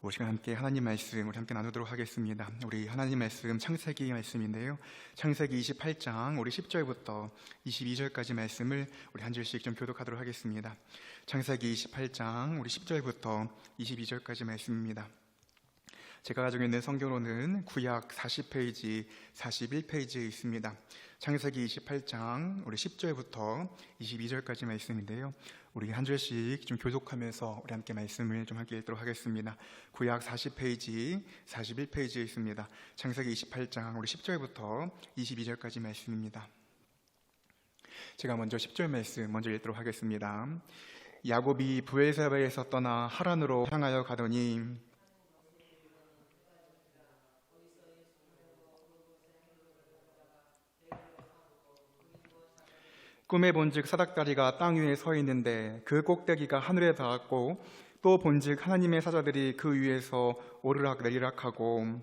우리 시간 함께 하나님 말씀 우리 함께 나누도록 하겠습니다. 우리 하나님 말씀 창세기 말씀인데요. 창세기 28장 우리 10절부터 22절까지 말씀을 우리 한 절씩 좀 교독하도록 하겠습니다. 창세기 28장 우리 10절부터 22절까지 말씀입니다. 제가 가지고 있는 성경으로는 구약 40페이지, 41페이지에 있습니다. 창세기 28장 우리 10절부터 22절까지 말씀인데요. 우리 한 절씩 좀 교독하면서 우리 함께 말씀을 좀 함께 읽도록 하겠습니다. 구약 40페이지, 41페이지에 있습니다. 창세기 28장 우리 10절부터 22절까지 말씀입니다. 제가 먼저 10절 말씀 먼저 읽도록 하겠습니다. 야곱이 브엘세바에서 떠나 하란으로 향하여 가더니 꿈에 본즉 사닥다리가 땅 위에 서 있는데 그 꼭대기가 하늘에 닿았고 또 본즉 하나님의 사자들이 그 위에서 오르락 내리락하고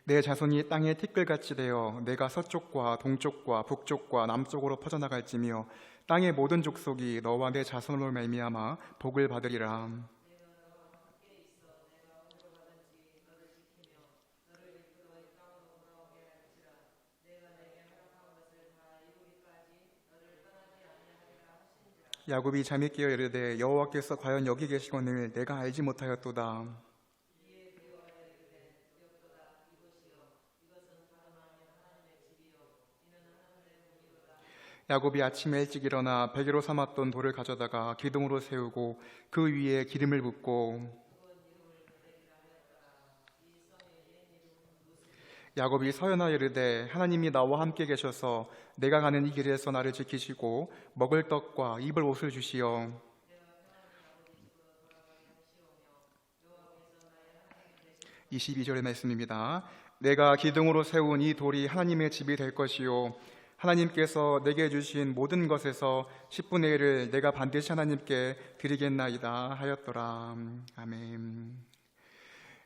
내 자손이 땅에 티끌같이 되어 내가 서쪽과 동쪽과 북쪽과 남쪽으로 퍼져나갈지며 땅의 모든 족속이 너와 내 자손으로 말미암아 복을 받으리라. 야곱이 잠이 깨어 이르되 여호와께서 과연 여기 계시거늘 내가 알지 못하였도다. 야곱이 아침에 일찍 일어나 베개로 삼았던 돌을 가져다가 기둥으로 세우고 그 위에 기름을 붓고 야곱이 서연하여 이르되 하나님이 나와 함께 계셔서 내가 가는 이 길에서 나를 지키시고 먹을 떡과 입을 옷을 주시어 22절의 말씀입니다. 내가 기둥으로 세운 이 돌이 하나님의 집이 될 것이요 하나님께서 내게 주신 모든 것에서 10분의 1을 내가 반드시 하나님께 드리겠나이다 하였더라. 아멘.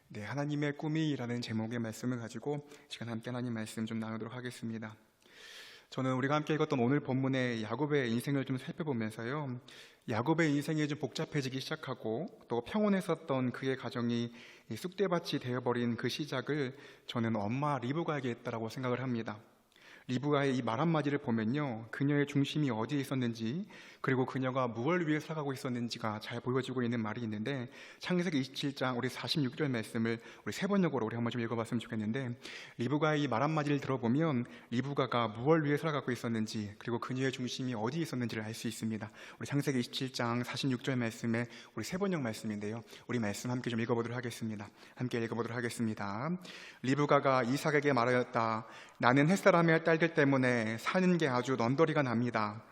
네, 하나님의 꿈이라는 제목의 말씀을 가지고 시간 함께 하나님 말씀 좀 나누도록 하겠습니다. 저는 우리가 함께 읽었던 오늘 본문의 야곱의 인생을 좀 살펴보면서요, 야곱의 인생이 좀 복잡해지기 시작하고 또 평온했었던 그의 가정이 쑥대밭이 되어버린 그 시작을 저는 엄마 리브가에게 했다라고 생각을 합니다. 리브가의 이 말 한마디를 보면요, 그녀의 중심이 어디에 있었는지 그리고 그녀가 무엇을 위해 살아가고 있었는지가 잘 보여지고 있는 말이 있는데, 창세기 27장 우리 46절 말씀을 우리 세 번역으로 우리 한번 좀 읽어봤으면 좋겠는데, 리브가의 이 말 한마디를 들어보면 리브가가 무엇을 위해 살아가고 있었는지 그리고 그녀의 중심이 어디에 있었는지를 알 수 있습니다. 우리 창세기 27장 46절 말씀에 우리 세 번역 말씀인데요, 우리 말씀 함께 좀 읽어보도록 하겠습니다. 함께 읽어보도록 하겠습니다. 리브가가 이삭에게 말하였다. 나는 햇사람의 딸들 때문에 사는 게 아주 넌더리가 납니다.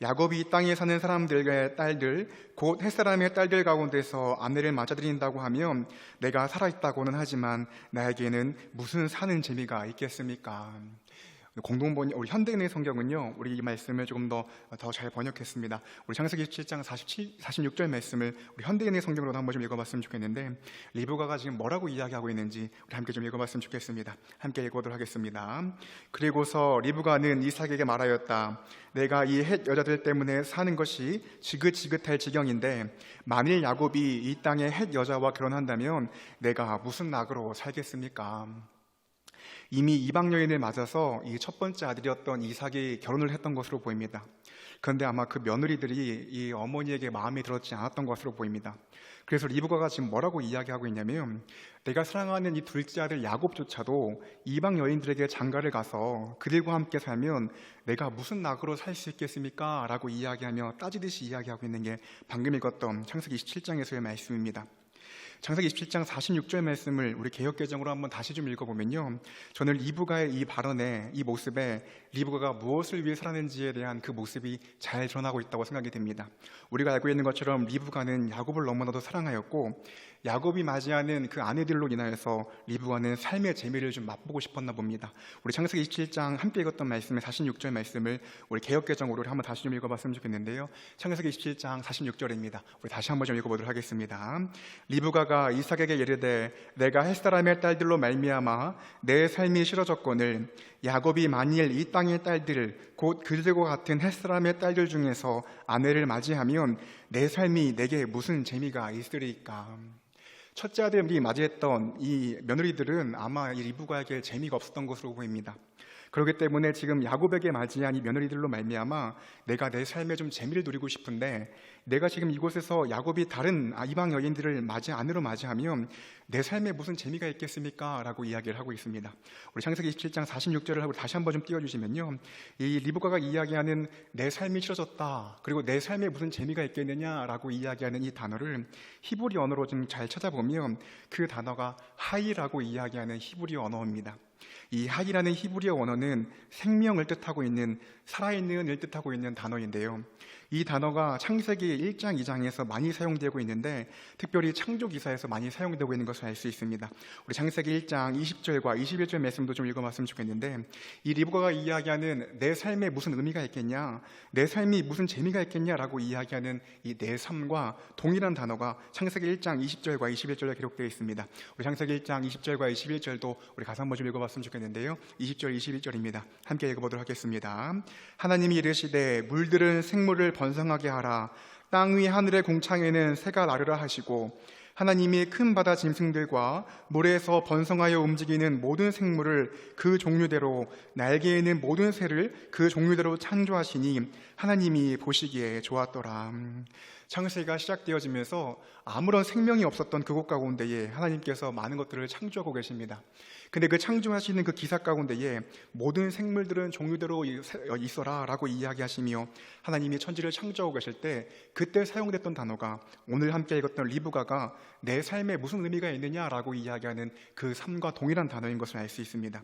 야곱이 이 땅에 사는 사람들의 딸들 곧 햇사람의 딸들 가운데서 아내를 맞아들인다고 하면 내가 살아있다고는 하지만 나에게는 무슨 사는 재미가 있겠습니까? 공동번역 우리 현대인의 성경은요, 우리 이 말씀을 조금 더 잘 번역했습니다. 우리 창세기 17장 46절 말씀을 우리 현대인의 성경으로 한번 좀 읽어봤으면 좋겠는데, 리브가가 지금 뭐라고 이야기하고 있는지 우리 함께 좀 읽어봤으면 좋겠습니다. 함께 읽어보도록 하겠습니다. 그리고서 리브가는 이삭에게 말하였다. 내가 이 헷 여자들 때문에 사는 것이 지긋지긋할 지경인데 만일 야곱이 이 땅의 헷 여자와 결혼한다면 내가 무슨 낙으로 살겠습니까? 이미 이방 여인을 맞아서 이 첫 번째 아들이었던 이삭이 결혼을 했던 것으로 보입니다. 그런데 아마 그 며느리들이 이 어머니에게 마음에 들었지 않았던 것으로 보입니다. 그래서 리브가가 지금 뭐라고 이야기하고 있냐면, 내가 사랑하는 이 둘째 아들 야곱조차도 이방 여인들에게 장가를 가서 그들과 함께 살면 내가 무슨 낙으로 살 수 있겠습니까? 라고 이야기하며 따지듯이 이야기하고 있는 게 방금 읽었던 창세기 27장에서의 말씀입니다. 창세기 27장 46절 말씀을 우리 개역개정으로 한번 다시 좀 읽어보면요, 저는 리브가의 이 발언에, 이 모습에 리브가가 무엇을 위해 살았는지에 대한 그 모습이 잘 드러나고 있다고 생각이 됩니다. 우리가 알고 있는 것처럼 리브가는 야곱을 너무나도 사랑하였고 야곱이 맞이하는 그 아내들로 인하여서 리브가는 삶의 재미를 좀 맛보고 싶었나 봅니다. 우리 창세기 27장 함께 읽었던 말씀의 46절 말씀을 우리 개역개정으로 한번 다시 좀 읽어봤으면 좋겠는데요. 창세기 27장 46절입니다. 우리 다시 한번 좀 읽어보도록 하겠습니다. 리브가가 이삭에게 이르되 내가 햇사람의 딸들로 말미암아 내 삶이 싫어졌거늘 야곱이 만일 이 땅의 딸들 곧 그들과 같은 햇사람의 딸들 중에서 아내를 맞이하면 내 삶이 내게 무슨 재미가 있으리까. 첫째 아들이 맞이했던 이 며느리들은 아마 이 리브가에게 재미가 없었던 것으로 보입니다. 그렇기 때문에 지금 야곱에게 맞이한 이 며느리들로 말미암아 내가 내 삶에 좀 재미를 누리고 싶은데 내가 지금 이곳에서 야곱이 다른 이방 여인들을 아내로 맞이하면 내 삶에 무슨 재미가 있겠습니까? 라고 이야기를 하고 있습니다. 우리 창세기 27장 46절을 하고 다시 한번 좀 띄워주시면요, 이 리브가가 이야기하는 내 삶이 싫어졌다, 그리고 내 삶에 무슨 재미가 있겠느냐라고 이야기하는 이 단어를 히브리 언어로 좀 잘 찾아보면 그 단어가 하이라고 이야기하는 히브리 언어입니다. 이 하이라는 히브리어 원어는 생명을 뜻하고 있는, 살아있는 을 뜻하고 있는 단어인데요, 이 단어가 창세기 1장, 2장에서 많이 사용되고 있는데 특별히 창조기사에서 많이 사용되고 있는 것을 알 수 있습니다. 우리 창세기 1장 20절과 21절 말씀도 좀 읽어봤으면 좋겠는데, 이 리브가가 이야기하는 내 삶에 무슨 의미가 있겠냐, 내 삶이 무슨 재미가 있겠냐라고 이야기하는 이 내 삶과 동일한 단어가 창세기 1장 20절과 21절에 기록되어 있습니다. 우리 창세기 1장 20절과 21절도 우리 가서 한번 좀 읽어봤으면 좋겠는데요, 20절, 21절입니다. 함께 읽어보도록 하겠습니다. 하나님이 이르시되 물들은 생물을 번성하게 하라. 땅 위 하늘의 공창에는 새가 나르라 하시고 하나님이 큰 바다 짐승들과 모래에서 번성하여 움직이는 모든 생물을 그 종류대로, 날개 있는 모든 새를 그 종류대로 창조하시니 하나님이 보시기에 좋았더라. 창세기가 시작되어지면서 아무런 생명이 없었던 그곳 가운데에 하나님께서 많은 것들을 창조하고 계십니다. 근데 그 창조하시는 그 기사 가운데에 모든 생물들은 종류대로 있어라 라고 이야기하시며 하나님이 천지를 창조하고 계실 때 그때 사용됐던 단어가 오늘 함께 읽었던 리브가가 내 삶에 무슨 의미가 있느냐라고 이야기하는 그 삶과 동일한 단어인 것을 알 수 있습니다.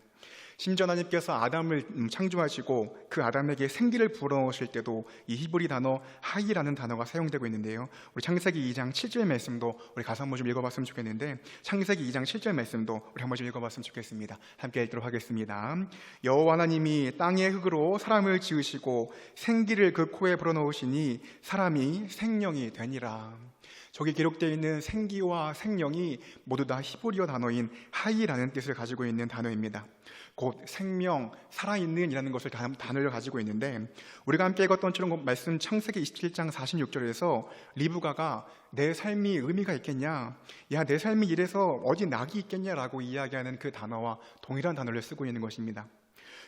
심지어 하나님께서 아담을 창조하시고 그 아담에게 생기를 불어넣으실 때도 이 히브리 단어 하이라는 단어가 사용되고 있는데요, 우리 창세기 2장 7절 말씀도 우리 가서 한번 좀 읽어봤으면 좋겠는데, 창세기 2장 7절 말씀도 우리 한번 좀 읽어봤으면 좋겠습니다. 함께 읽도록 하겠습니다. 여호와 하나님이 땅의 흙으로 사람을 지으시고 생기를 그 코에 불어넣으시니 사람이 생명이 되니라. 저기 기록되어 있는 생기와 생명이 모두 다 히브리어 단어인 하이라는 뜻을 가지고 있는 단어입니다. 곧 생명, 살아있는 이라는 것을 단어를 가지고 있는데, 우리가 함께 읽었던 처럼 말씀 창세기 27장 46절에서 리브가가 내 삶이 의미가 있겠냐, 야 내 삶이 이래서 어디 낙이 있겠냐라고 이야기하는 그 단어와 동일한 단어를 쓰고 있는 것입니다.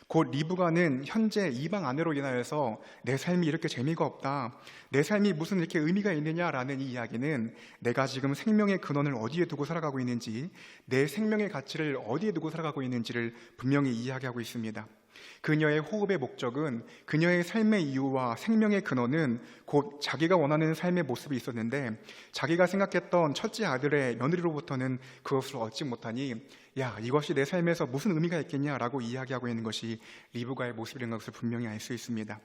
곧 리브가는 현재 이방 아내로 인하여서 내 삶이 이렇게 재미가 없다, 내 삶이 무슨 이렇게 의미가 있느냐라는 이 이야기는 내가 지금 생명의 근원을 어디에 두고 살아가고 있는지, 내 생명의 가치를 어디에 두고 살아가고 있는지를 분명히 이야기하고 있습니다. 그녀의 호흡의 목적은, 그녀의 삶의 이유와 생명의 근원은 곧 자기가 원하는 삶의 모습이 있었는데 자기가 생각했던 첫째 아들의 며느리로부터는 그것을 얻지 못하니 야 이것이 내 삶에서 무슨 의미가 있겠냐라고 이야기하고 있는 것이 리브가의 모습이라는 것을 분명히 알 수 있습니다.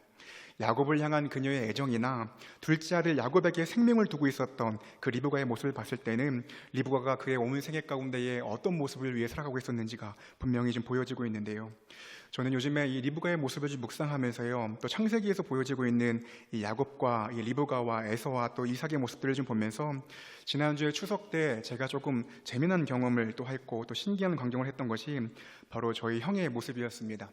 야곱을 향한 그녀의 애정이나 둘째 아들 야곱에게 생명을 두고 있었던 그 리브가의 모습을 봤을 때는 리브가가 그의 온 생애 가운데에 어떤 모습을 위해 살아가고 있었는지가 분명히 좀 보여지고 있는데요, 저는 요즘에 이 리브가의 모습을 좀 묵상하면서요, 또 창세기에서 보여지고 있는 이 야곱과 이 리브가와 에서와 또 이삭의 모습들을 좀 보면서 지난주에 추석 때 제가 조금 재미난 경험을 또 했고 또 신기한 광경을 했던 것이 바로 저희 형의 모습이었습니다.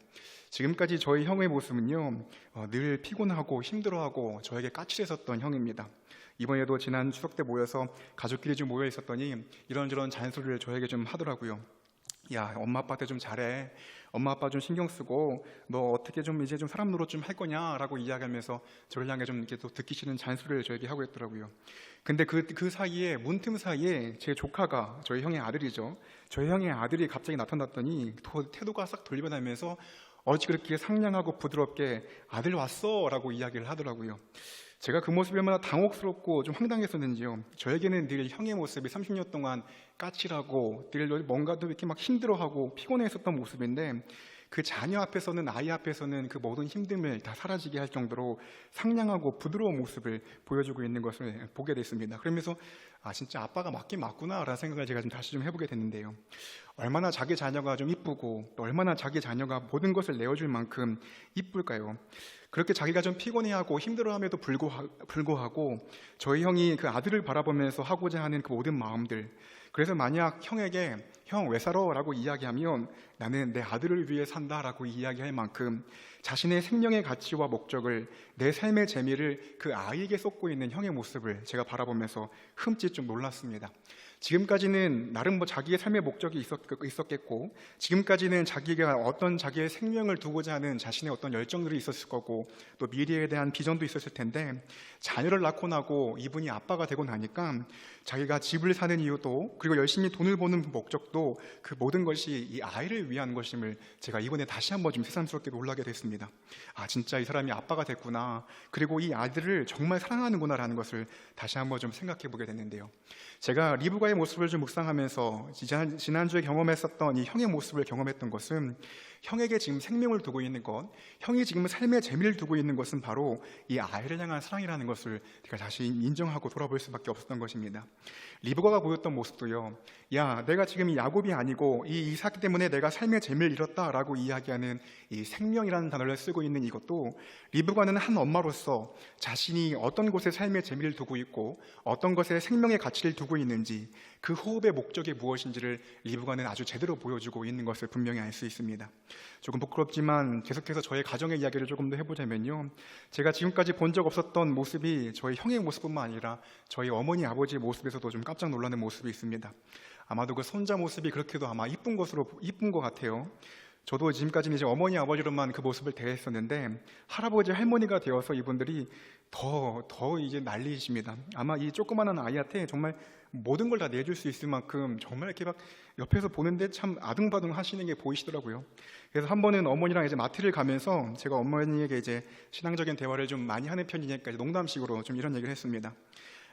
지금까지 저희 형의 모습은요, 늘 피곤하고 힘들어하고 저에게 까칠했었던 형입니다. 이번에도 지난 추석 때 모여서 가족끼리 좀 모여 있었더니 이런저런 잔소리를 저에게 좀 하더라고요. 야 엄마 아빠한테 좀 잘해, 엄마 아빠 좀 신경 쓰고 너 어떻게 좀 이제 좀 사람 노릇 좀 할 거냐라고 이야기하면서 저를 향해 좀 이렇게 또 듣기 싫은 잔소리를 저에게 하고 있더라고요. 근데 그 사이에 문틈 사이에 제 조카가, 저희 형의 아들이죠, 저희 형의 아들이 갑자기 나타났더니 태도가 싹 돌변하면서 어찌 그렇게 상냥하고 부드럽게 아들 왔어 라고 이야기를 하더라고요. 제가 그 모습이 얼마나 당혹스럽고 좀 황당했었는지요, 저에게는 늘 형의 모습이 30년 동안 까칠하고 늘 뭔가도 이렇게 막 힘들어하고 피곤했었던 모습인데 그 자녀 앞에서는, 아이 앞에서는 그 모든 힘듦을 다 사라지게 할 정도로 상냥하고 부드러운 모습을 보여주고 있는 것을 보게 됐습니다. 그러면서 진짜 아빠가 맞긴 맞구나 라는 생각을 제가 좀 다시 좀 해보게 됐는데요. 얼마나 자기 자녀가 좀 이쁘고 또 얼마나 자기 자녀가 모든 것을 내어줄 만큼 이쁠까요? 그렇게 자기가 좀 피곤해하고 힘들어함에도 불구하고 저희 형이 그 아들을 바라보면서 하고자 하는 그 모든 마음들, 그래서 만약 형에게 형 왜 살아? 라고 이야기하면 나는 내 아들을 위해 산다 라고 이야기할 만큼 자신의 생명의 가치와 목적을, 내 삶의 재미를 그 아이에게 쏟고 있는 형의 모습을 제가 바라보면서 흠칫 좀 놀랐습니다. 지금까지는 나름 자기의 삶의 목적이 있었겠고, 지금까지는 자기가 어떤 자기의 생명을 두고자 하는 자신의 어떤 열정들이 있었을 거고, 또 미래에 대한 비전도 있었을 텐데, 자녀를 낳고 나고 이분이 아빠가 되고 나니까 자기가 집을 사는 이유도, 그리고 열심히 돈을 버는 목적도 그 모든 것이 이 아이를 위한 것임을 제가 이번에 다시 한번 좀 새삼스럽게 놀라게 됐습니다. 진짜 이 사람이 아빠가 됐구나, 그리고 이 아들을 정말 사랑하는구나 라는 것을 다시 한번 좀 생각해 보게 됐는데요. 제가 리브가의 모습을 좀 묵상하면서 지난주에 경험했었던 이 형의 모습을 경험했던 것은, 형에게 지금 생명을 두고 있는 것, 형이 지금 삶의 재미를 두고 있는 것은 바로 이 아이를 향한 사랑이라는 것을 제가 다시 인정하고 돌아볼 수밖에 없었던 것입니다. 리브가가 보였던 모습도요, 내가 지금 이 야곱이 아니고 이 이삭 때문에 내가 삶의 재미를 잃었다라고 이야기하는 이 생명이라는 단어를 쓰고 있는 이것도, 리브가는 한 엄마로서 자신이 어떤 곳에 삶의 재미를 두고 있고 어떤 것에 생명의 가치를 두고 있는지, 그 호흡의 목적이 무엇인지를 리브가는 아주 제대로 보여주고 있는 것을 분명히 알 수 있습니다. 조금 부끄럽지만 계속해서 저의 가정의 이야기를 조금 더 해보자면요, 제가 지금까지 본 적 없었던 모습이 저희 형의 모습뿐만 아니라 저희 어머니 아버지의 모습에서도 좀 깜짝 놀라는 모습이 있습니다. 아마도 그 손자 모습이 그렇게도 아마 이쁜 것 같아요. 저도 지금까지는 이제 어머니 아버지로만 그 모습을 대했었는데, 할아버지 할머니가 되어서 이분들이 더 이제 난리이십니다. 아마 이 조그마한 아이한테 정말 모든 걸 다 내줄 수 있을 만큼 정말 이렇게 막 옆에서 보는데 참 아둥바둥 하시는 게 보이시더라고요. 그래서 한 번은 어머니랑 이제 마트를 가면서 제가 어머니에게 이제 신앙적인 대화를 좀 많이 하는 편이니까 농담식으로 좀 이런 얘기를 했습니다.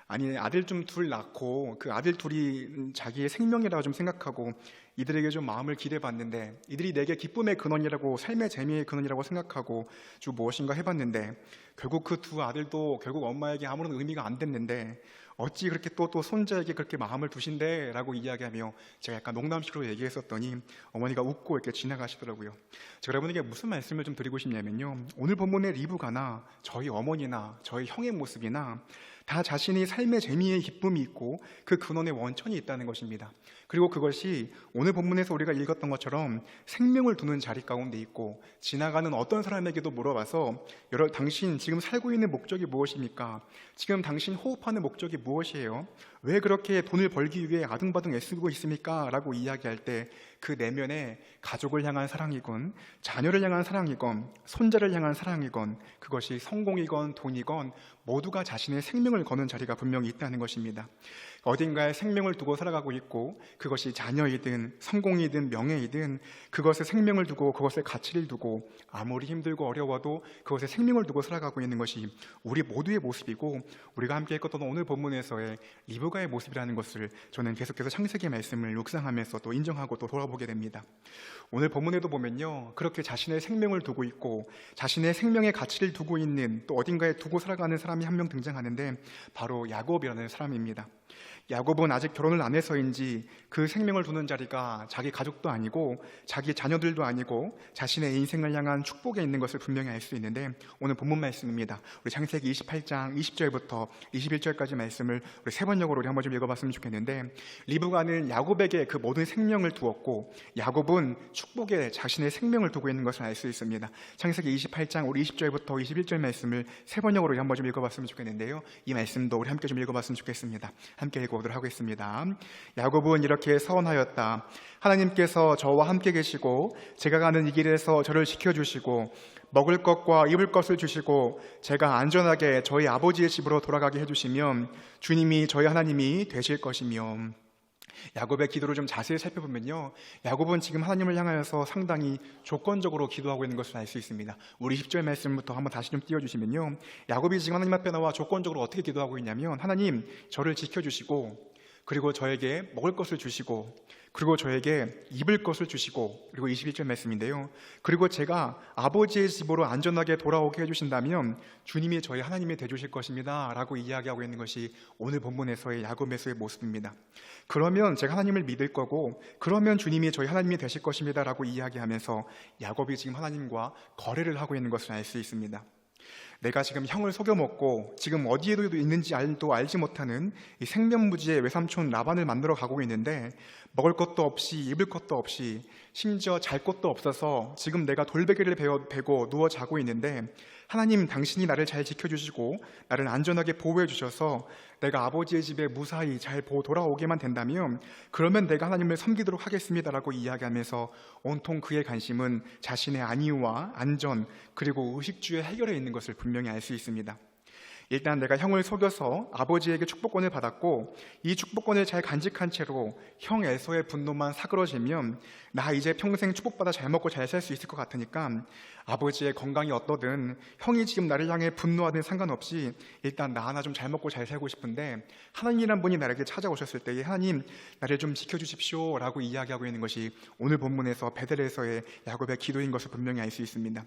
아들 좀 둘 낳고 그 아들 둘이 자기의 생명이라고 좀 생각하고 이들에게 좀 마음을 기대봤는데, 이들이 내게 기쁨의 근원이라고, 삶의 재미의 근원이라고 생각하고 주 무엇인가 해봤는데, 결국 그 두 아들도 결국 엄마에게 아무런 의미가 안 됐는데 어찌 그렇게 또 손자에게 그렇게 마음을 두신대? 라고 이야기하며 제가 약간 농담식으로 얘기했었더니 어머니가 웃고 이렇게 지나가시더라고요. 제가 여러분에게 무슨 말씀을 좀 드리고 싶냐면요, 오늘 본문의 리브가나 저희 어머니나 저희 형의 모습이나 다 자신이 삶의 재미의 기쁨이 있고 그 근원의 원천이 있다는 것입니다. 그리고 그것이 오늘 본문에서 우리가 읽었던 것처럼 생명을 두는 자리 가운데 있고, 지나가는 어떤 사람에게도 물어봐서 당신 지금 살고 있는 목적이 무엇입니까? 지금 당신 호흡하는 목적이 무엇이에요? 왜 그렇게 돈을 벌기 위해 아등바등 애쓰고 있습니까? 라고 이야기할 때 그 내면에 가족을 향한 사랑이건, 자녀를 향한 사랑이건, 손자를 향한 사랑이건, 그것이 성공이건 돈이건 모두가 자신의 생명을 거는 자리가 분명히 있다는 것입니다. 어딘가에 생명을 두고 살아가고 있고, 그것이 자녀이든 성공이든 명예이든 그것에 생명을 두고 그것에 가치를 두고 아무리 힘들고 어려워도 그것에 생명을 두고 살아가고 있는 것이 우리 모두의 모습이고, 우리가 함께 읽었던 오늘 본문에서의 리브가의 모습이라는 것을 저는 계속해서 창세기 말씀을 묵상하면서 또 인정하고 또 돌아보게 됩니다. 오늘 본문에도 보면요, 그렇게 자신의 생명을 두고 있고 자신의 생명의 가치를 두고 있는, 또 어딘가에 두고 살아가는 사람이 한 명 등장하는데 바로 야곱이라는 사람입니다. 야곱은 아직 결혼을 안 해서인지 그 생명을 두는 자리가 자기 가족도 아니고 자기 자녀들도 아니고 자신의 인생을 향한 축복에 있는 것을 분명히 알 수 있는데, 오늘 본문 말씀입니다. 우리 창세기 28장 20절부터 21절까지 말씀을 우리 세 번역으로 우리 한번 좀 읽어봤으면 좋겠는데, 리브가는 야곱에게 그 모든 생명을 두었고 야곱은 축복에 자신의 생명을 두고 있는 것을 알 수 있습니다. 창세기 28장 우리 20절부터 21절 말씀을 세 번역으로 우리 한번 좀 읽어봤으면 좋겠는데요, 이 말씀도 우리 함께 좀 읽어봤으면 좋겠습니다. 함께 읽어보도록 하겠습니다. 야곱은 이렇게 서원하였다. 하나님께서 저와 함께 계시고 제가 가는 이 길에서 저를 지켜주시고 먹을 것과 입을 것을 주시고 제가 안전하게 저희 아버지의 집으로 돌아가게 해주시면 주님이 저희 하나님이 되실 것이며. 야곱의 기도를 좀 자세히 살펴보면요, 야곱은 지금 하나님을 향하여서 상당히 조건적으로 기도하고 있는 것을 알 수 있습니다. 우리 10절 말씀부터 한번 다시 좀 띄워주시면요, 야곱이 지금 하나님 앞에 나와 조건적으로 어떻게 기도하고 있냐면, 하나님 저를 지켜주시고 그리고 저에게 먹을 것을 주시고, 그리고 저에게 입을 것을 주시고, 그리고 21절 말씀인데요, 그리고 제가 아버지의 집으로 안전하게 돌아오게 해주신다면 주님이 저희 하나님이 되주실 것입니다 라고 이야기하고 있는 것이 오늘 본문에서의 야곱에서의 모습입니다. 그러면 제가 하나님을 믿을 거고, 그러면 주님이 저희 하나님이 되실 것입니다 라고 이야기하면서 야곱이 지금 하나님과 거래를 하고 있는 것을 알 수 있습니다. 내가 지금 형을 속여먹고 지금 어디에도 있는지 알지 못하는 이 생면부지의 외삼촌 라반을 만나러 가고 있는데, 먹을 것도 없이 입을 것도 없이 심지어 잘 곳도 없어서 지금 내가 돌베개를 베고 누워 자고 있는데, 하나님 당신이 나를 잘 지켜주시고 나를 안전하게 보호해 주셔서 내가 아버지의 집에 무사히 잘 돌아오게만 된다면 그러면 내가 하나님을 섬기도록 하겠습니다라고 이야기하면서 온통 그의 관심은 자신의 안위와 안전, 그리고 의식주의 해결에 있는 것을 분명히 알 수 있습니다. 일단 내가 형을 속여서 아버지에게 축복권을 받았고, 이 축복권을 잘 간직한 채로 형 에서의 분노만 사그러지면 나 이제 평생 축복받아 잘 먹고 잘 살 수 있을 것 같으니까 아버지의 건강이 어떠든 형이 지금 나를 향해 분노하든 상관없이 일단 나 하나 좀 잘 먹고 잘 살고 싶은데, 하나님이란 분이 나에게 찾아오셨을 때에 하나님 나를 좀 지켜주십시오 라고 이야기하고 있는 것이 오늘 본문에서 베델에서의 야곱의 기도인 것을 분명히 알 수 있습니다.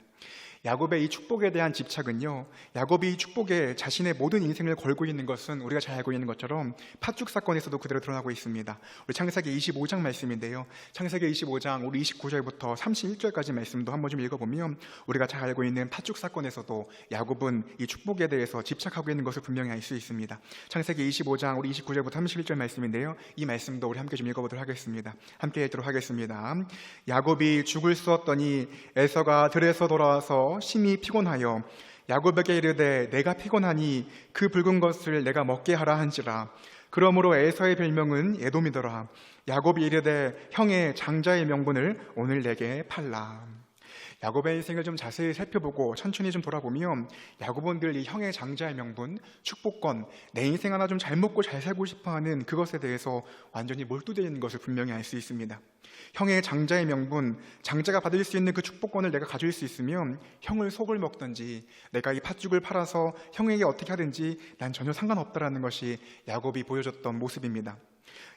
야곱의 이 축복에 대한 집착은요, 야곱이 이 축복에 자신의 모든 인생을 걸고 있는 것은 우리가 잘 알고 있는 것처럼 팥죽 사건에서도 그대로 드러나고 있습니다. 우리 창세기 25장 말씀인데요, 창세기 25장 우리 29절부터 31절까지 말씀도 한번 좀 읽어보면 우리가 잘 알고 있는 팥죽 사건에서도 야곱은 이 축복에 대해서 집착하고 있는 것을 분명히 알 수 있습니다. 창세기 25장 우리 29절부터 31절 말씀인데요, 이 말씀도 우리 함께 좀 읽어보도록 하겠습니다. 함께 읽도록 하겠습니다. 야곱이 죽을 쑤었더니 에서가 들에서 돌아와서 심히 피곤하여 야곱에게 이르되 내가 피곤하니 그 붉은 것을 내가 먹게 하라 한지라. 그러므로 에서의 별명은 에돔이더라. 야곱이 이르되 형의 장자의 명분을 오늘 내게 팔라. 야곱의 인생을 좀 자세히 살펴보고 천천히 좀 돌아보면 야곱은 늘 이 형의 장자의 명분, 축복권, 내 인생 하나 좀 잘 먹고 잘 살고 싶어하는 그것에 대해서 완전히 몰두되어 있는 것을 분명히 알 수 있습니다. 형의 장자의 명분, 장자가 받을 수 있는 그 축복권을 내가 가질 수 있으면 형을 속을 먹든지 내가 이 팥죽을 팔아서 형에게 어떻게 하든지 난 전혀 상관없다라는 것이 야곱이 보여줬던 모습입니다.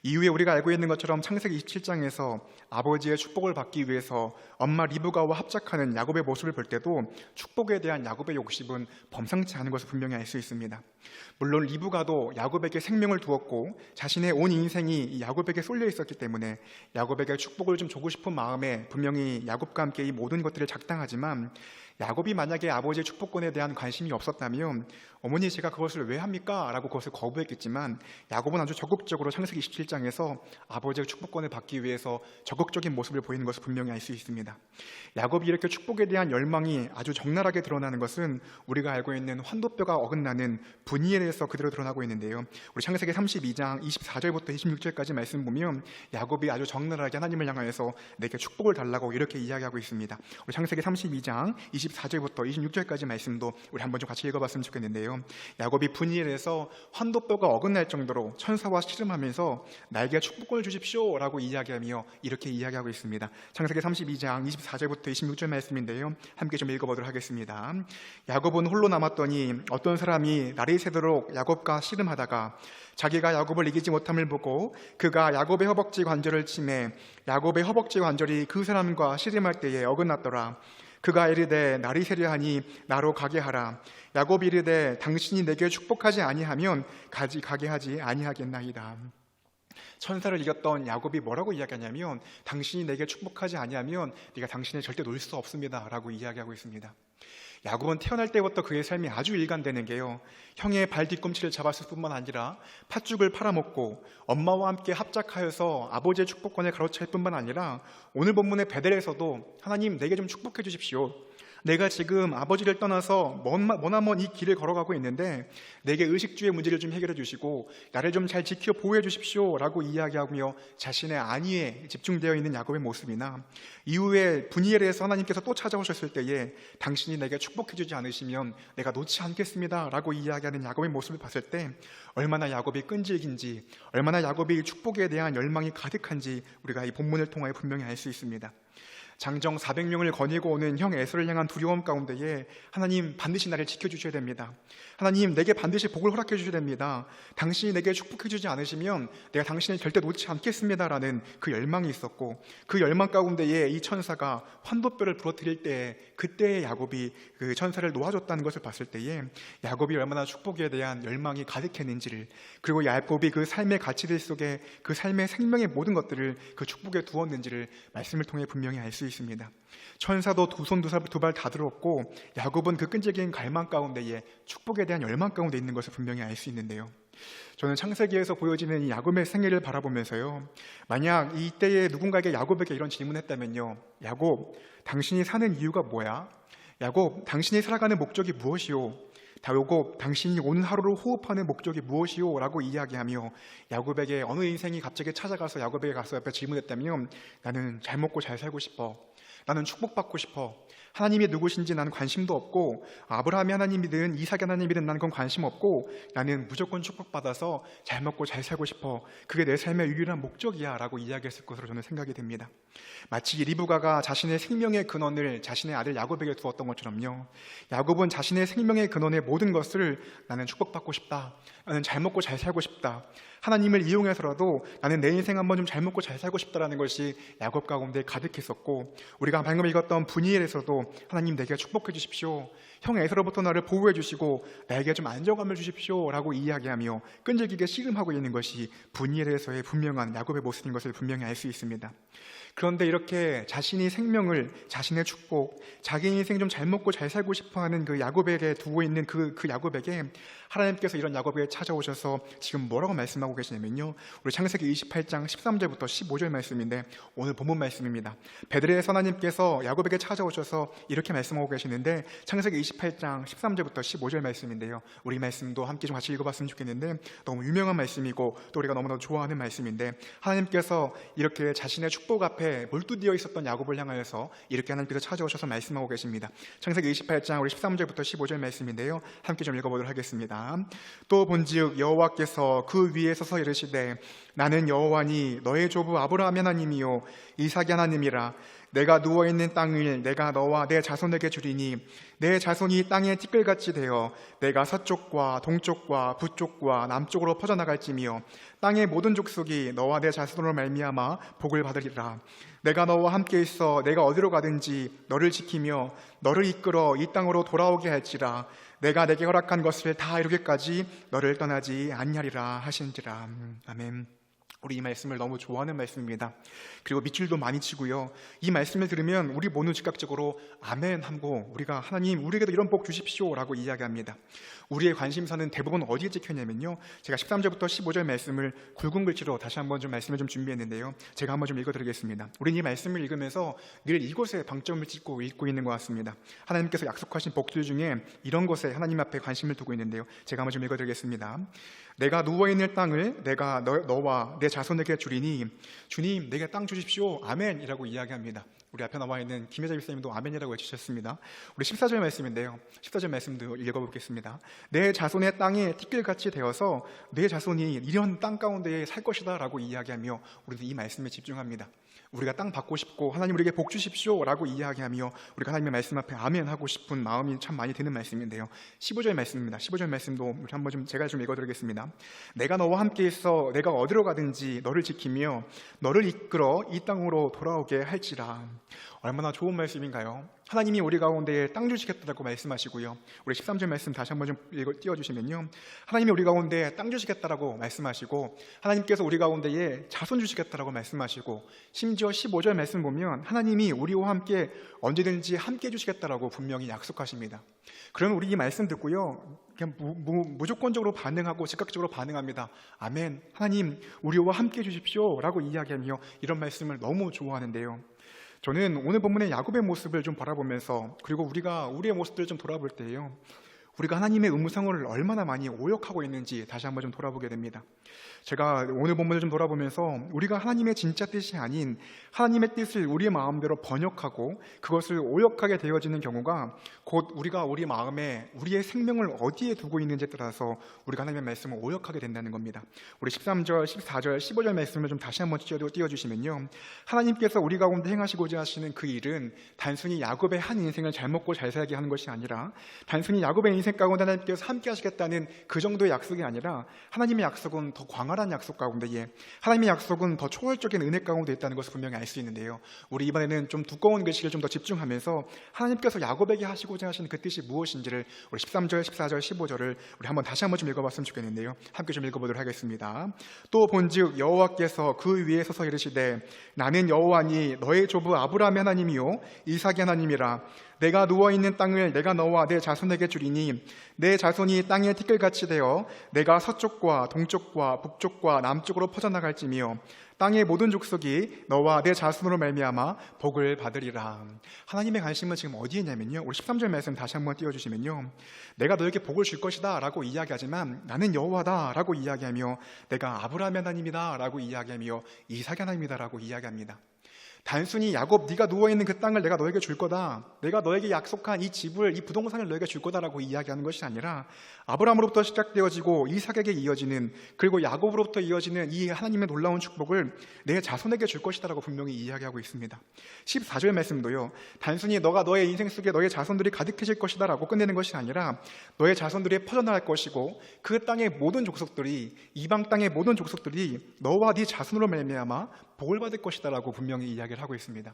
이후에 우리가 알고 있는 것처럼 창세기 27장에서 아버지의 축복을 받기 위해서 엄마 리브가와 합작하는 야곱의 모습을 볼 때도 축복에 대한 야곱의 욕심은 범상치 않은 것을 분명히 알 수 있습니다. 물론 리브가도 야곱에게 생명을 두었고 자신의 온 인생이 야곱에게 쏠려 있었기 때문에 야곱에게 축복을 좀 주고 싶은 마음에 분명히 야곱과 함께 이 모든 것들을 작당하지만, 야곱이 만약에 아버지의 축복권에 대한 관심이 없었다면 어머니 제가 그것을 왜 합니까? 라고 그것을 거부했겠지만, 야곱은 아주 적극적으로 창세기 27장에서 아버지의 축복권을 받기 위해서 적극적인 모습을 보이는 것을 분명히 알 수 있습니다. 야곱이 이렇게 축복에 대한 열망이 아주 적나라하게 드러나는 것은 우리가 알고 있는 환도뼈가 어긋나는 분이엘에서 그대로 드러나고 있는데요, 우리 창세기 32장 24절부터 26절까지 말씀 보면 야곱이 아주 적나라하게 하나님을 향하여서 내게 축복을 달라고 이렇게 이야기하고 있습니다. 우리 창세기 32장 24절부터 26절까지 말씀도 우리 한번 좀 같이 읽어봤으면 좋겠는데요, 야곱이 분이엘에서 환도뼈가 어긋날 정도로 천사와 씨름하면서 나에게 축복권을 주십시오 라고 이야기하며 이렇게 이야기하고 있습니다. 창세기 32장 24절부터 26절 말씀인데요, 함께 좀 읽어보도록 하겠습니다. 야곱은 홀로 남았더니 어떤 사람이 날이 새도록 야곱과 씨름하다가 자기가 야곱을 이기지 못함을 보고 그가 야곱의 허벅지 관절을 치매 야곱의 허벅지 관절이 그 사람과 씨름할 때에 어긋났더라. 그가 이르되 날이 새려 하니 나로 가게 하라. 야곱이 이르되 당신이 내게 축복하지 아니하면 가게 하지 아니하겠나이다. 천사를 이겼던 야곱이 뭐라고 이야기하냐면, 당신이 내게 축복하지 아니하면 네가 당신을 절대 놓을 수 없습니다 라고 이야기하고 있습니다. 야곱은 태어날 때부터 그의 삶이 아주 일관되는 게요, 형의 발 뒤꿈치를 잡았을 뿐만 아니라 팥죽을 팔아먹고 엄마와 함께 합작하여서 아버지의 축복권을 가로챌 뿐만 아니라 오늘 본문의 베델에서도 하나님 내게 좀 축복해 주십시오. 내가 지금 아버지를 떠나서 머나먼 이 길을 걸어가고 있는데 내게 의식주의 문제를 좀 해결해 주시고 나를 좀 잘 지켜 보호해 주십시오 라고 이야기하며 자신의 안위에 집중되어 있는 야곱의 모습이나, 이후에 분이엘에서 하나님께서 또 찾아오셨을 때에 당신이 내게 축복해 주지 않으시면 내가 놓지 않겠습니다 라고 이야기하는 야곱의 모습을 봤을 때 얼마나 야곱이 끈질긴지, 얼마나 야곱이 축복에 대한 열망이 가득한지 우리가 이 본문을 통하여 분명히 알 수 있습니다. 장정 400명을 거느리고 오는 형 에서를 향한 두려움 가운데에 하나님 반드시 나를 지켜주셔야 됩니다. 하나님 내게 반드시 복을 허락해 주셔야 됩니다. 당신이 내게 축복해 주지 않으시면 내가 당신을 절대 놓지 않겠습니다라는 그 열망이 있었고, 그 열망 가운데에 이 천사가 환도뼈를 부러뜨릴 때 그때의 야곱이 그 천사를 놓아줬다는 것을 봤을 때에 야곱이 얼마나 축복에 대한 열망이 가득했는지를, 그리고 야곱이 그 삶의 가치들 속에 그 삶의 생명의 모든 것들을 그 축복에 두었는지를 말씀을 통해 분명히 알 수 있습니다. 천사도 두 손 두 발 다 들었고 야곱은 그 끈질긴 갈망 가운데에 축복에 대한 열망 가운데 있는 것을 분명히 알 수 있는데요. 저는 창세기에서 보여지는 이 야곱의 생애를 바라보면서요, 만약 이때에 누군가에게 야곱에게 이런 질문했다면요, 야곱, 당신이 사는 이유가 뭐야? 야곱, 당신이 살아가는 목적이 무엇이오? 야곱, 당신이 오는 하루를 호흡하는 목적이 무엇이오? 라고 이야기하며 야곱에게 어느 인생이 갑자기 찾아가서 야곱에게 가서 옆에 질문했다면, 나는 잘 먹고 잘 살고 싶어, 나는 축복받고 싶어, 하나님이 누구신지 나는 관심도 없고, 아브라함이 하나님이든 이삭이 하나님이든 나는 그건 관심 없고, 나는 무조건 축복받아서 잘 먹고 잘 살고 싶어, 그게 내 삶의 유일한 목적이야 라고 이야기했을 것으로 저는 생각이 됩니다. 마치 리브가가 자신의 생명의 근원을 자신의 아들 야곱에게 두었던 것처럼요, 야곱은 자신의 생명의 근원의 모든 것을 나는 축복받고 싶다, 나는 잘 먹고 잘 살고 싶다, 하나님을 이용해서라도 나는 내 인생 한번 좀 잘 먹고 잘 살고 싶다라는 것이 야곱 가운데 가득했었고, 우리가 방금 읽었던 분이엘에서도 하나님 내게 축복해 주십시오, 형 에서로부터 나를 보호해 주시고 나에게 좀 안정감을 주십시오 라고 이야기하며 끈질기게 씨름하고 있는 것이 분이엘에서의 분명한 야곱의 모습인 것을 분명히 알 수 있습니다. 그런데 이렇게 자신이 생명을, 자신의 축복, 자기 인생 좀 잘 먹고 잘 살고 싶어하는 그 야곱에게 두고 있는 그 야곱에게 하나님께서 이런 야곱에게 찾아오셔서 지금 뭐라고 말씀하고 계시냐면요, 우리 창세기 28장 13절부터 15절 말씀인데 오늘 본문 말씀입니다. 베들레헴 하나님께서 야곱에게 찾아오셔서 이렇게 말씀하고 계시는데, 창세기 28장 13절부터 15절 말씀인데요, 우리 말씀도 함께 좀 같이 읽어봤으면 좋겠는데 너무 유명한 말씀이고 또 우리가 너무나 좋아하는 말씀인데, 하나님께서 이렇게 자신의 축복 앞에 몰두되어 있었던 야곱을 향하여서 이렇게 하나님께서 찾아오셔서 말씀하고 계십니다. 창세기 28장 우리 13절부터 15절 말씀인데요, 함께 좀 읽어보도록 하겠습니다. 또 본즉 여호와께서 그 위에 서서 이르시되, 나는 여호와니 너의 조부 아브라함 하나님이요 이삭이 하나님이라. 내가 누워있는 땅을 내가 너와 내 자손에게 주리니 내 자손이 땅의 티끌같이 되어 내가 서쪽과 동쪽과 북쪽과 남쪽으로 퍼져나갈지며 땅의 모든 족속이 너와 내 자손으로 말미암아 복을 받으리라. 내가 너와 함께 있어 내가 어디로 가든지 너를 지키며 너를 이끌어 이 땅으로 돌아오게 할지라. 내가 내게 허락한 것을 다 이루기까지 너를 떠나지 아니하리라 하신지라. 아멘. 우리 이 말씀을 너무 좋아하는 말씀입니다. 그리고 밑줄도 많이 치고요, 이 말씀을 들으면 우리 모두 즉각적으로 아멘 하고 우리가 하나님 우리에게도 이런 복 주십시오 라고 이야기합니다. 우리의 관심사는 대부분 어디에 찍혀있냐면요, 제가 13절부터 15절 말씀을 굵은 글씨로 다시 한번 좀 말씀을 좀 준비했는데요, 제가 한번 좀 읽어드리겠습니다. 우리는 이 말씀을 읽으면서 늘 이곳에 방점을 찍고 읽고 있는 것 같습니다. 하나님께서 약속하신 복들 중에 이런 것에 하나님 앞에 관심을 두고 있는데요, 제가 한번 좀 읽어드리겠습니다. 내가 누워있는 땅을 내가 너와 내 자손에게 주리니 주님 내게 땅 주십시오 아멘 이라고 이야기합니다. 우리 앞에 나와 있는 김혜자 집사님도 아멘이라고 외치셨습니다. 우리 14절 말씀인데요, 14절 말씀도 읽어보겠습니다. 내 자손의 땅에 티끌같이 되어서 내 자손이 이런 땅 가운데에 살 것이다 라고 이야기하며 우리도 이 말씀에 집중합니다. 우리가 땅 받고 싶고 하나님 우리에게 복 주십시오 라고 이야기하며 우리가 하나님의 말씀 앞에 아멘 하고 싶은 마음이 참 많이 드는 말씀인데요, 15절 말씀입니다. 15절 말씀도 한번 좀 제가 좀 읽어드리겠습니다. 내가 너와 함께 있어 내가 어디로 가든지 너를 지키며 너를 이끌어 이 땅으로 돌아오게 할지라. 얼마나 좋은 말씀인가요? 하나님이 우리 가운데 땅 주시겠다고 말씀하시고요, 우리 13절 말씀 다시 한번 좀 띄워주시면요, 하나님이 우리 가운데 땅 주시겠다라고 말씀하시고 하나님께서 우리 가운데에 자손 주시겠다라고 말씀하시고, 심지어 15절 말씀 보면 하나님이 우리와 함께 언제든지 함께 해주시겠다라고 분명히 약속하십니다. 그러면 우리 이 말씀 듣고요, 그냥 무조건적으로 반응하고 즉각적으로 반응합니다. 아멘, 하나님 우리와 함께 해주십시오 라고 이야기하며 이런 말씀을 너무 좋아하는데요, 저는 오늘 본문의 야곱의 모습을 좀 바라보면서, 그리고 우리가 우리의 모습들을 좀 돌아볼 때요, 우리가 하나님의 음성을 얼마나 많이 오역하고 있는지 다시 한번 좀 돌아보게 됩니다. 제가 오늘 본문을 좀 돌아보면서 우리가 하나님의 진짜 뜻이 아닌 하나님의 뜻을 우리의 마음대로 번역하고 그것을 오역하게 되어지는 경우가 곧 우리가 우리 마음에 우리의 생명을 어디에 두고 있는지에 따라서 우리가 하나님의 말씀을 오역하게 된다는 겁니다. 우리 13절, 14절, 15절 말씀을 좀 다시 한번 띄워주시면요, 하나님께서 우리 가운데 행하시고자 하시는 그 일은 단순히 야곱의 한 인생을 잘 먹고 잘 살게 하는 것이 아니라, 단순히 야곱의 인생 가운데 하나님께서 함께 하시겠다는 그 정도의 약속이 아니라, 하나님의 약속은 더 광활한 약속 가운데에, 하나님의 약속은 더 초월적인 은혜 가운데 있다는 것을 분명히 알 수 있는데요, 우리 이번에는 좀 두꺼운 글씨를 좀 더 집중하면서 하나님께서 야곱에게 하시고자 하시는 그 뜻이 무엇인지를 우리 13절, 14절, 15절을 우리 다시 한번 좀 읽어봤으면 좋겠는데요, 함께 좀 읽어보도록 하겠습니다. 또 본즉 여호와께서 그 위에 서서 이르시되 나는 여호와니 너의 조부 아브라함의 하나님이요 이삭의 하나님이라. 내가 누워있는 땅을 내가 너와 내 자손에게 주리니 내 자손이 땅의 티끌같이 되어 내가 서쪽과 동쪽과 북쪽과 남쪽으로 퍼져나갈지며 땅의 모든 족속이 너와 내 자손으로 말미암아 복을 받으리라. 하나님의 관심은 지금 어디에 있냐면요, 우리 13절 말씀 다시 한번 띄워주시면요, 내가 너에게 복을 줄 것이다 라고 이야기하지만 나는 여호와다 라고 이야기하며, 내가 아브라함의 하나님이다 라고 이야기하며 이삭의 하나님이다 라고 이야기합니다. 단순히 야곱 네가 누워있는 그 땅을 내가 너에게 줄 거다, 내가 너에게 약속한 이 집을, 이 부동산을 너에게 줄 거다라고 이야기하는 것이 아니라, 아브라함으로부터 시작되어지고 이삭에게 이어지는, 그리고 야곱으로부터 이어지는 이 하나님의 놀라운 축복을 내 자손에게 줄 것이다 라고 분명히 이야기하고 있습니다. 14절 말씀도요, 단순히 너가 너의 인생 속에 너의 자손들이 가득해질 것이다 라고 끝내는 것이 아니라, 너의 자손들이 퍼져나갈 것이고 그 땅의 모든 족속들이, 이방 땅의 모든 족속들이 너와 네 자손으로 말미암아 복을 받을 것이다 라고 분명히 이야기를 하고 있습니다.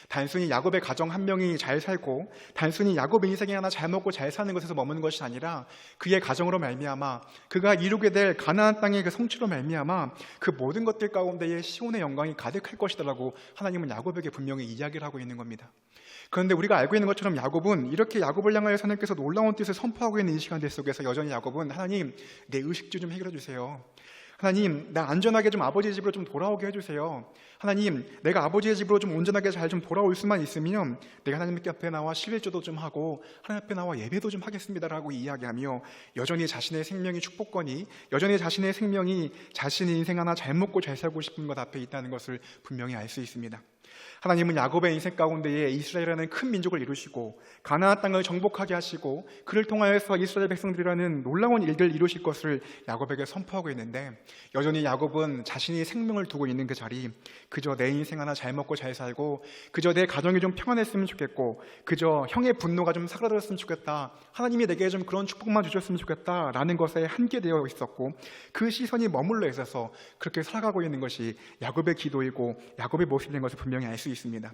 단순히 야곱의 가정 한 명이 잘 살고, 단순히 야곱의 인생이 하나 잘 먹고 잘 사는 것에서 머무는 것이 아니라, 그의 가정으로 말미암아 그가 이루게 될 가나안 땅의 그 성취로 말미암아 그 모든 것들 가운데에 시온의 영광이 가득할 것이다 라고 하나님은 야곱에게 분명히 이야기를 하고 있는 겁니다. 그런데 우리가 알고 있는 것처럼 야곱은 이렇게 야곱을 향하여 하나님께서 놀라운 뜻을 선포하고 있는 이 시간들 속에서 여전히 야곱은, 하나님 내 의식주 좀 해결해 주세요, 하나님 나 안전하게 좀 아버지의 집으로 좀 돌아오게 해주세요, 하나님 내가 아버지의 집으로 좀 온전하게 잘 좀 돌아올 수만 있으면 내가 하나님 앞에 나와 십일조도 좀 하고 하나님 앞에 나와 예배도 좀 하겠습니다라고 이야기하며, 여전히 자신의 생명이 축복권이, 여전히 자신의 생명이 자신의 인생 하나 잘 먹고 잘 살고 싶은 것 앞에 있다는 것을 분명히 알 수 있습니다. 하나님은 야곱의 인생 가운데에 이스라엘이라는 큰 민족을 이루시고 가나안 땅을 정복하게 하시고 그를 통하여서 이스라엘 백성들이라는 놀라운 일들을 이루실 것을 야곱에게 선포하고 있는데, 여전히 야곱은 자신이 생명을 두고 있는 그 자리, 그저 내 인생 하나 잘 먹고 잘 살고, 그저 내 가정이 좀 평안했으면 좋겠고, 그저 형의 분노가 좀 사그라들었으면 좋겠다, 하나님이 내게 좀 그런 축복만 주셨으면 좋겠다 라는 것에 한계되어 있었고, 그 시선이 머물러 있어서 그렇게 살아가고 있는 것이 야곱의 기도이고 야곱의 모습인 것을 분명히 알 수 있습니다.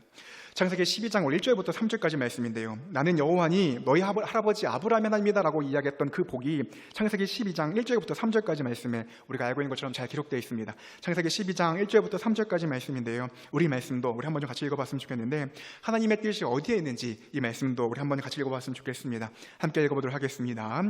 창세기 12장 1절부터 3절까지 말씀인데요, 나는 여호와니 너희 할아버지 아브라함의 하나님이다 라고 이야기했던 그 복이 창세기 12장 1절부터 3절까지 말씀에 우리가 알고 있는 것처럼 잘 기록되어 있습니다. 창세기 12장 1절부터 3절까지 말씀인데요, 우리 말씀도 우리 한번 좀 같이 읽어봤으면 좋겠는데, 하나님의 뜻이 어디에 있는지 이 말씀도 우리 한번 같이 읽어봤으면 좋겠습니다. 함께 읽어보도록 하겠습니다.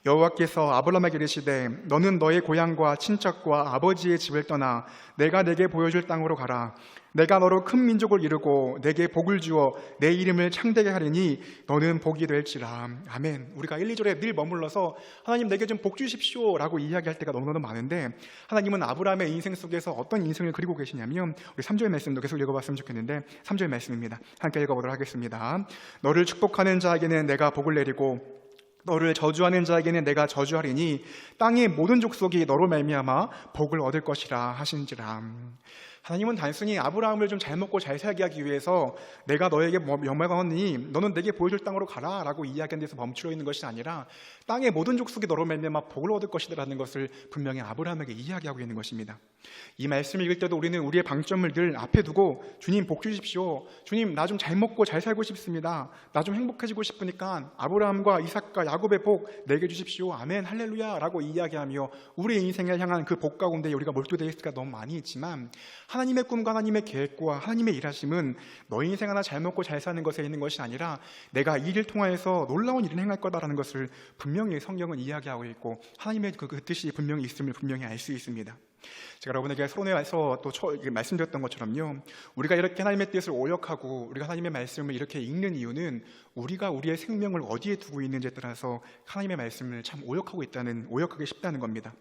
여호와께서 아브라함에게 이르시되 너는 너의 고향과 친척과 아버지의 집을 떠나 내가 내게 보여줄 땅으로 가라. 내가 너로 큰 민족을 이루고 내게 복을 주어 내 이름을 창대게 하리니 너는 복이 될지라. 아멘. 우리가 1, 2절에 늘 머물러서 하나님 내게 좀 복 주십시오 라고 이야기할 때가 너무너무 많은데, 하나님은 아브라함의 인생 속에서 어떤 인생을 그리고 계시냐면, 우리 3절 말씀도 계속 읽어봤으면 좋겠는데 3절 말씀입니다. 함께 읽어보도록 하겠습니다. 너를 축복하는 자에게는 내가 복을 내리고 너를 저주하는 자에게는 내가 저주하리니 땅의 모든 족속이 너로 말미암아 복을 얻을 것이라 하신지라. 하나님은 단순히 아브라함을 좀 잘 먹고 잘 살게 하기 위해서 내가 너에게 명령하니 너는 내게 보여줄 땅으로 가라 라고 이야기한 데서 멈추어 있는 것이 아니라, 땅의 모든 족속이 너로 말미암아 복을 얻을 것이라는 것을 분명히 아브라함에게 이야기하고 있는 것입니다. 이 말씀을 읽을 때도 우리는 우리의 방점을 늘 앞에 두고, 주님 복 주십시오, 주님 나 좀 잘 먹고 잘 살고 싶습니다, 나 좀 행복해지고 싶으니까 아브라함과 이삭과 야곱의 복 내게 주십시오, 아멘 할렐루야 라고 이야기하며 우리의 인생을 향한 그 복 가운데 우리가 몰두되어 있을 때가 너무 많이 있지만, 하나님의 꿈과 하나님의 계획과 하나님의 일하심은 너희 인생 하나 잘 먹고 잘 사는 것에 있는 것이 아니라, 내가 이 일을 통하여서 놀라운 일을 행할 거다라는 것을 분명히 성경은 이야기하고 있고, 하나님의 그 뜻이 분명히 있음을 분명히 알 수 있습니다. 제가 여러분에게 서론에서 또 말씀드렸던 것처럼요, 우리가 이렇게 하나님의 뜻을 오역하고 우리가 하나님의 말씀을 이렇게 읽는 이유는 우리가 우리의 생명을 어디에 두고 있는지에 따라서 하나님의 말씀을 참 오역하기 쉽다는 겁니다.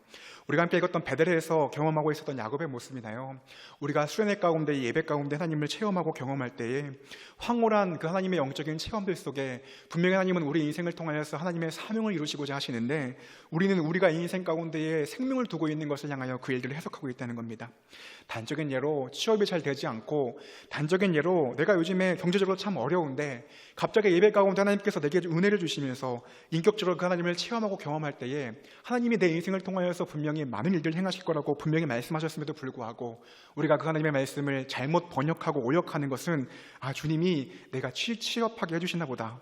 우리가 함께 읽었던 베델에서 경험하고 있었던 야곱의 모습이나요, 우리가 수련회 가운데, 예배 가운데 하나님을 체험하고 경험할 때에 황홀한 그 하나님의 영적인 체험들 속에 분명히 하나님은 우리 인생을 통하여서 하나님의 사명을 이루시고자 하시는데, 우리는 우리가 이 인생 가운데에 생명을 두고 있는 것을 향하여 그 일들을 해석하고 있다는 겁니다. 단적인 예로 취업이 잘 되지 않고, 단적인 예로 내가 요즘에 경제적으로 참 어려운데 갑자기 예배 가운데 하나님께서 내게 은혜를 주시면서 인격적으로 그 하나님을 체험하고 경험할 때에 하나님이 내 인생을 통하여서 분명히 많은 일들을 행하실 거라고 분명히 말씀하셨음에도 불구하고 우리가 그 하나님의 말씀을 잘못 번역하고 오역하는 것은 주님이 내가 취업하게 해주시나 보다,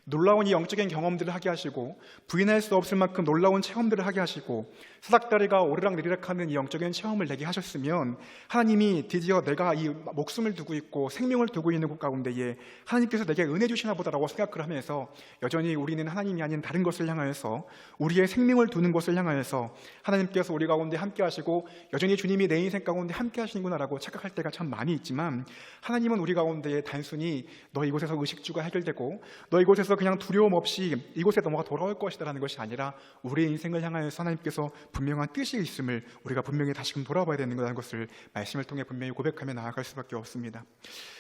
놀라운 이 영적인 경험들을 하게 하시고 부인할 수 없을 만큼 놀라운 체험들을 하게 하시고 사닥다리가 오르락내리락 하는 이 영적인 체험을 내게 하셨으면, 하나님이 드디어 내가 이 목숨을 두고 있고 생명을 두고 있는 곳 가운데에 하나님께서 내게 은혜 주시나 보다라고 생각을 하면서 여전히 우리는 하나님이 아닌 다른 것을 향하여서, 우리의 생명을 두는 것을 향하여서 하나님께서 우리 가운데 함께 하시고 여전히 주님이 내 인생 가운데 함께 하시는구나라고 착각할 때가 참 많이 있지만, 하나님은 우리 가운데 단순히 너 이곳에서 의식주가 해결되고 너 이곳에서 그냥 두려움 없이 이곳에 너가 돌아올 것이다 라는 것이 아니라, 우리의 인생을 향하여서 하나님께서 분명한 뜻이 있음을 우리가 분명히 다시금 돌아봐야 되는 것이라는 것을 말씀을 통해 분명히 고백하며 나아갈 수밖에 없습니다.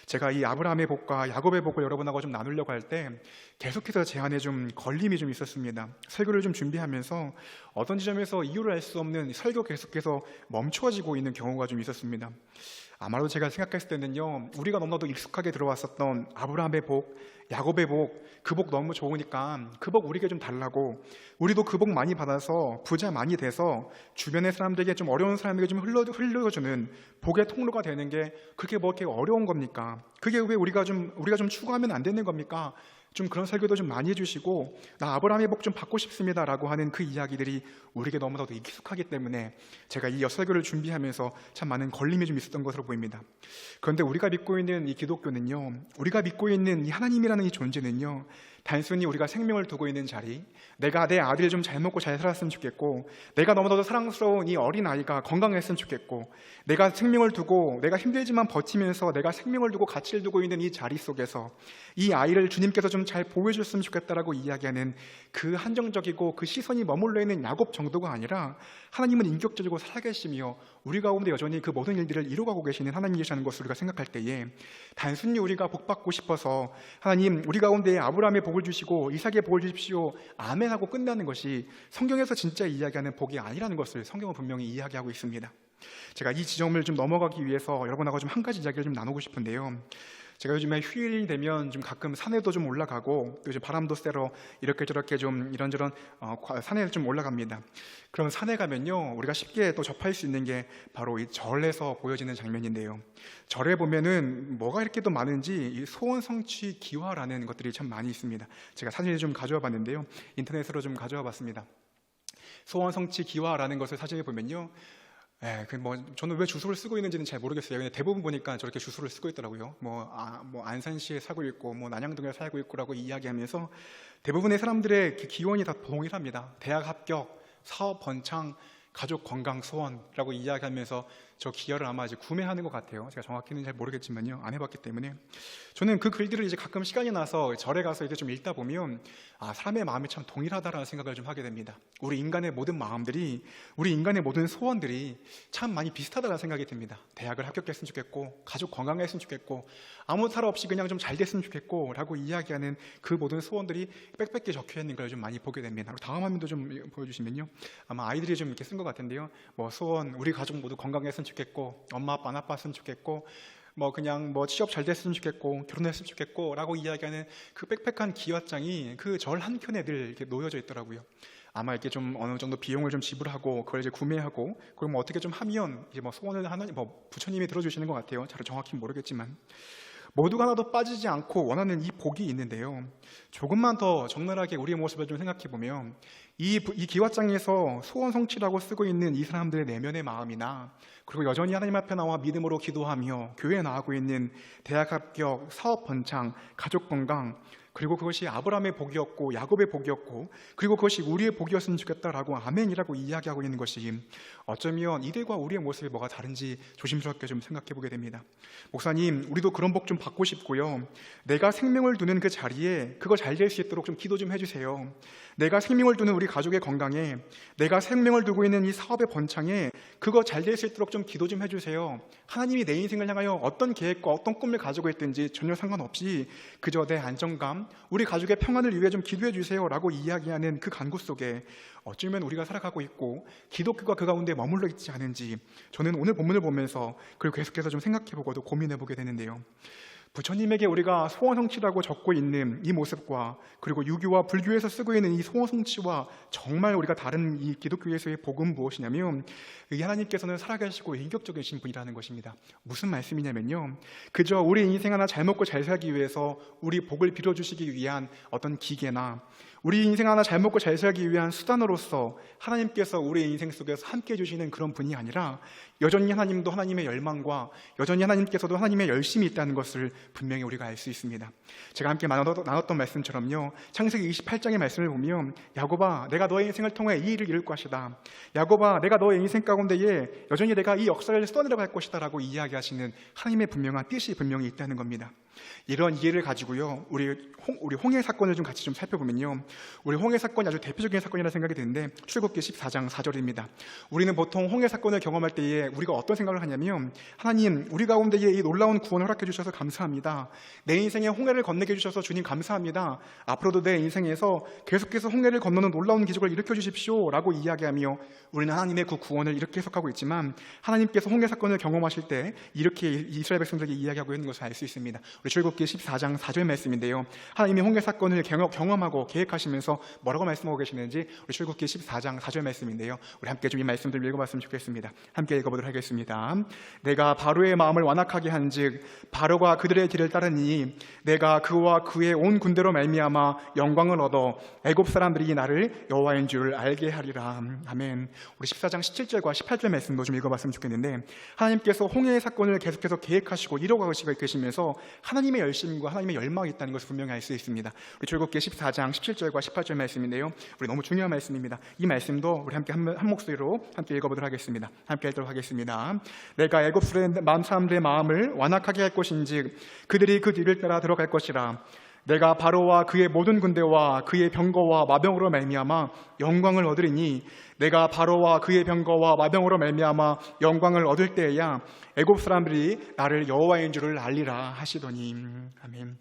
제가 이 아브라함의 복과 야곱의 복을 여러분하고 좀 나누려고 할 때 계속해서 제 안에 좀 걸림이 좀 있었습니다. 설교를 좀 준비하면서 어떤 지점에서 이유를 알 수 없는 설교 계속해서 멈춰지고 있는 경우가 좀 있었습니다. 아마도 제가 생각했을 때는요, 우리가 너무나도 익숙하게 들어왔었던 아브라함의 복, 야곱의 복, 그 복 너무 좋으니까 그 복 우리에게 좀 달라고, 우리도 그 복 많이 받아서 부자 많이 돼서 주변의 사람들에게, 좀 어려운 사람에게 좀 흘려주는 복의 통로가 되는 게 그렇게 뭐 이렇게 어려운 겁니까? 그게 왜 우리가 좀 추구하면 안 되는 겁니까? 좀 그런 설교도 좀 많이 해주시고, 나 아브라함의 복 좀 받고 싶습니다 라고 하는 그 이야기들이 우리에게 너무나도 익숙하기 때문에 제가 이 설교를 준비하면서 참 많은 걸림이 좀 있었던 것으로 보입니다. 그런데 우리가 믿고 있는 이 기독교는요, 우리가 믿고 있는 이 하나님이라는 이 존재는요, 단순히 우리가 생명을 두고 있는 자리, 내가 내 아들 좀 잘 먹고 잘 살았으면 좋겠고, 내가 너무나도 사랑스러운 이 어린아이가 건강했으면 좋겠고, 내가 생명을 두고 내가 힘들지만 버티면서 내가 생명을 두고 가치를 두고 있는 이 자리 속에서 이 아이를 주님께서 좀 잘 보호해줬으면 좋겠다라고 이야기하는 그 한정적이고 그 시선이 머물러 있는 야곱 정도가 아니라, 하나님은 인격적이고 살아계시며 우리 가운데 여전히 그 모든 일들을 이루어가고 계시는 하나님이시라는 것을 우리가 생각할 때에, 단순히 우리가 복받고 싶어서 하나님 우리 가운데 아브라함의 복을 주시고 이삭의 복을 주십시오 아멘 하고 끝나는 것이 성경에서 진짜 이야기하는 복이 아니라는 것을 성경은 분명히 이야기하고 있습니다. 제가 이 지점을 좀 넘어가기 위해서 여러분하고 좀 한 가지 이야기를 좀 나누고 싶은데요, 제가 요즘에 휴일이 되면 좀 가끔 산에도 좀 올라가고, 또 이제 바람도 쐬러 이렇게 저렇게 좀 이런저런 산에 좀 올라갑니다. 그럼 산에 가면요, 우리가 쉽게 또 접할 수 있는 게 바로 이 절에서 보여지는 장면인데요, 절에 보면은 뭐가 이렇게 또 많은지 이 소원 성취 기화라는 것들이 참 많이 있습니다. 제가 사진을 좀 가져와 봤는데요, 인터넷으로 좀 가져와 봤습니다. 소원 성취 기화라는 것을 사진에 보면요, 저는 왜 주소를 쓰고 있는지는 잘 모르겠어요. 근데 대부분 보니까 저렇게 주소를 쓰고 있더라고요. 안산시에 살고 있고, 난양동에 살고 있고라고 이야기하면서 대부분의 사람들의 기원이 다 동일합니다. 대학 합격, 사업 번창, 가족 건강 소원이라고 이야기하면서 저 기여를 아마 이제 구매하는 것 같아요. 제가 정확히는 잘 모르겠지만요, 안 해봤기 때문에. 저는 그 글들을 이제 가끔 시간이 나서 절에 가서 이제 좀 읽다 보면 사람의 마음이 참 동일하다라는 생각을 좀 하게 됩니다. 우리 인간의 모든 마음들이, 우리 인간의 모든 소원들이 참 많이 비슷하다는 생각이 듭니다. 대학을 합격했으면 좋겠고, 가족 건강했으면 좋겠고, 아무 탈 없이 그냥 좀 잘 됐으면 좋겠고 라고 이야기하는 그 모든 소원들이 빽빽히 적혀 있는 걸 좀 많이 보게 됩니다. 다음 화면도 좀 보여주시면요, 아마 아이들이 좀 이렇게 쓴 것 같은데요, 소원, 우리 가족 모두 건강했으면 좋겠고, 엄마 아빠 안 아팠으면 좋겠고, 그냥 취업 잘 됐으면 좋겠고, 결혼했으면 좋겠고 라고 이야기하는 그 빽빽한 기와장이 그 절 한켠에 늘 이렇게 놓여져 있더라고요. 아마 이렇게 좀 어느 정도 비용을 좀 지불하고 그걸 이제 구매하고, 그럼 어떻게 좀 하면 이제 소원을 하나님, 부처님이 들어주시는 것 같아요. 잘 정확히 모르겠지만 모두가 하나도 빠지지 않고 원하는 이 복이 있는데요, 조금만 더 적나라하게 우리의 모습을 좀 생각해 보면 이 기와장에서 소원 성취라고 쓰고 있는 이 사람들의 내면의 마음이나, 그리고 여전히 하나님 앞에 나와 믿음으로 기도하며 교회에 나가고 있는 대학 합격, 사업 번창, 가족 건강, 그리고 그것이 아브라함의 복이었고 야곱의 복이었고 그리고 그것이 우리의 복이었으면 좋겠다라고 아멘이라고 이야기하고 있는 것이 어쩌면 이들과 우리의 모습이 뭐가 다른지 조심스럽게 좀 생각해 보게 됩니다. 목사님, 우리도 그런 복 좀 받고 싶고요. 내가 생명을 두는 그 자리에 그거 잘 될 수 있도록 좀 기도 좀 해주세요. 내가 생명을 두는 우리 가족의 건강에, 내가 생명을 두고 있는 이 사업의 번창에 그거 잘 될 수 있도록 좀 기도 좀 해주세요. 하나님이 내 인생을 향하여 어떤 계획과 어떤 꿈을 가지고 있든지 전혀 상관없이 그저 내 안정감, 우리 가족의 평안을 위해 좀 기도해 주세요 라고 이야기하는 그 간구 속에 어쩌면 우리가 살아가고 있고 기독교가 그 가운데 머물러 있지 않은지 저는 오늘 본문을 보면서 그걸 계속해서 좀 생각해보고도 고민해보게 되는데요. 부처님에게 우리가 소원성취라고 적고 있는 이 모습과 그리고 유교와 불교에서 쓰고 있는 이 소원성취와 정말 우리가 다른 이 기독교에서의 복음은 무엇이냐면 이 하나님께서는 살아계시고 인격적이신 분이라는 것입니다. 무슨 말씀이냐면요, 그저 우리 인생 하나 잘 먹고 잘 살기 위해서 우리 복을 빌어주시기 위한 어떤 기계나 우리 인생 하나 잘 먹고 잘 살기 위한 수단으로서 하나님께서 우리 인생 속에서 함께 해주시는 그런 분이 아니라 여전히 하나님도 하나님의 열망과 여전히 하나님께서도 하나님의 열심이 있다는 것을 분명히 우리가 알 수 있습니다. 제가 함께 나눴던 말씀처럼요, 창세기 28장의 말씀을 보면 야곱아, 내가 너의 인생을 통해 이 일을 이룰 것이다. 야곱아, 내가 너의 인생 가운데에 여전히 내가 이 역사를 쏟아내려갈 것이다 라고 이야기하시는 하나님의 분명한 뜻이 분명히 있다는 겁니다. 이런 이해를 가지고요, 우리 홍해 사건을 좀 같이 좀 살펴보면요, 우리 홍해 사건이 아주 대표적인 사건이라 생각이 드는데 출애굽기 14장 4절입니다. 우리는 보통 홍해 사건을 경험할 때에 우리가 어떤 생각을 하냐면, 하나님, 우리 가운데에 이 놀라운 구원을 허락해 주셔서 감사합니다. 내 인생에 홍해를 건너게 해주셔서 주님 감사합니다. 앞으로도 내 인생에서 계속해서 홍해를 건너는 놀라운 기적을 일으켜 주십시오 라고 이야기하며 우리는 하나님의 그 구원을 이렇게 해석하고 있지만, 하나님께서 홍해 사건을 경험하실 때 이렇게 이스라엘 백성들에게 이야기하고 있는 것을 알 수 있습니다. 우리 출애굽기 14장 4절 말씀인데요, 하나님이 홍해 사건을 경험하고 계획하시면서 뭐라고 말씀하고 계시는지 우리 출애굽기 14장 4절 말씀인데요, 우리 함께 좀 이 말씀들 읽어봤으면 좋겠습니다. 함께 읽어보도록 하겠습니다. 내가 바로의 마음을 완악하게 한즉 바로가 그들의 길을 따르니 내가 그와 그의 온 군대로 말미암아 영광을 얻어 애굽 사람들이 나를 여호와인 줄 알게 하리라. 아멘. 우리 14장 17절과 18절 말씀도 좀 읽어봤으면 좋겠는데, 하나님께서 홍해의 사건을 계속해서 계획하시고 이뤄가시고 계시면서 하나님의 열심과 하나님의 열망이 있다는 것을 분명히 알 수 있습니다. 우리 출애굽기 14장 17절과 18절 말씀인데요, 우리 너무 중요한 말씀입니다. 이 말씀도 우리 함께 한 목소리로 함께 읽어보도록 하겠습니다. 함께 읽도록 하겠습니다. 내가 애굽 사람들의 마음을 완악하게 할 것인즉 그들이 그 뒤를 따라 들어갈 것이라. 내가 바로와 그의 모든 군대와 그의 병거와 마병으로 말미암아 영광을 얻으리니 내가 바로와 그의 병거와 마병으로 말미암아 영광을 얻을 때에야 애굽 사람들이 나를 여호와인 줄을 알리라 하시더니. 아멘.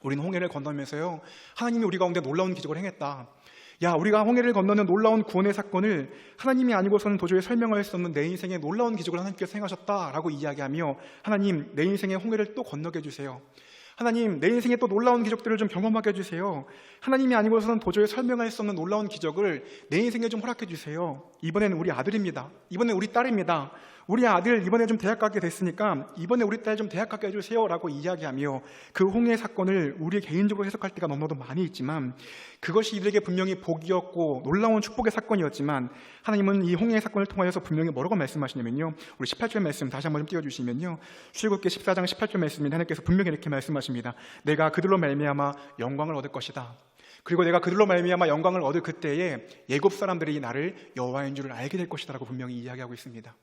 우리는 홍해를 건너면서요, 하나님이 우리 가운데 놀라운 기적을 행했다. 야, 우리가 홍해를 건너는 놀라운 구원의 사건을 하나님이 아니고서는 도저히 설명할 수 없는 내 인생에 놀라운 기적을 하나님께서 행하셨다라고 이야기하며, 하나님, 내 인생의 홍해를 또 건너게 해주세요. 하나님, 내 인생에 또 놀라운 기적들을 좀 경험하게 해주세요. 하나님이 아니고서는 도저히 설명할 수 없는 놀라운 기적을 내 인생에 좀 허락해 주세요. 이번에는 우리 아들입니다. 이번엔 우리 딸입니다. 우리 아들 이번에 좀 대학 가게 됐으니까 이번에 우리 딸 좀 대학 가게 해주세요 라고 이야기하며 그 홍해 사건을 우리 개인적으로 해석할 때가 너무나도 많이 있지만, 그것이 이들에게 분명히 복이었고 놀라운 축복의 사건이었지만, 하나님은 이 홍해 사건을 통하여서 분명히 뭐라고 말씀하시냐면요, 우리 18절 말씀 다시 한번 좀 띄워주시면요, 출애굽기 14장 18절 말씀인데 하나님께서 분명히 이렇게 말씀하십니다. 내가 그들로 말미암아 영광을 얻을 것이다. 그리고 내가 그들로 말미암아 영광을 얻을 그때에 애굽 사람들이 나를 여호와인 줄을 알게 될 것이다 라고 분명히 이야기하고 있습니다.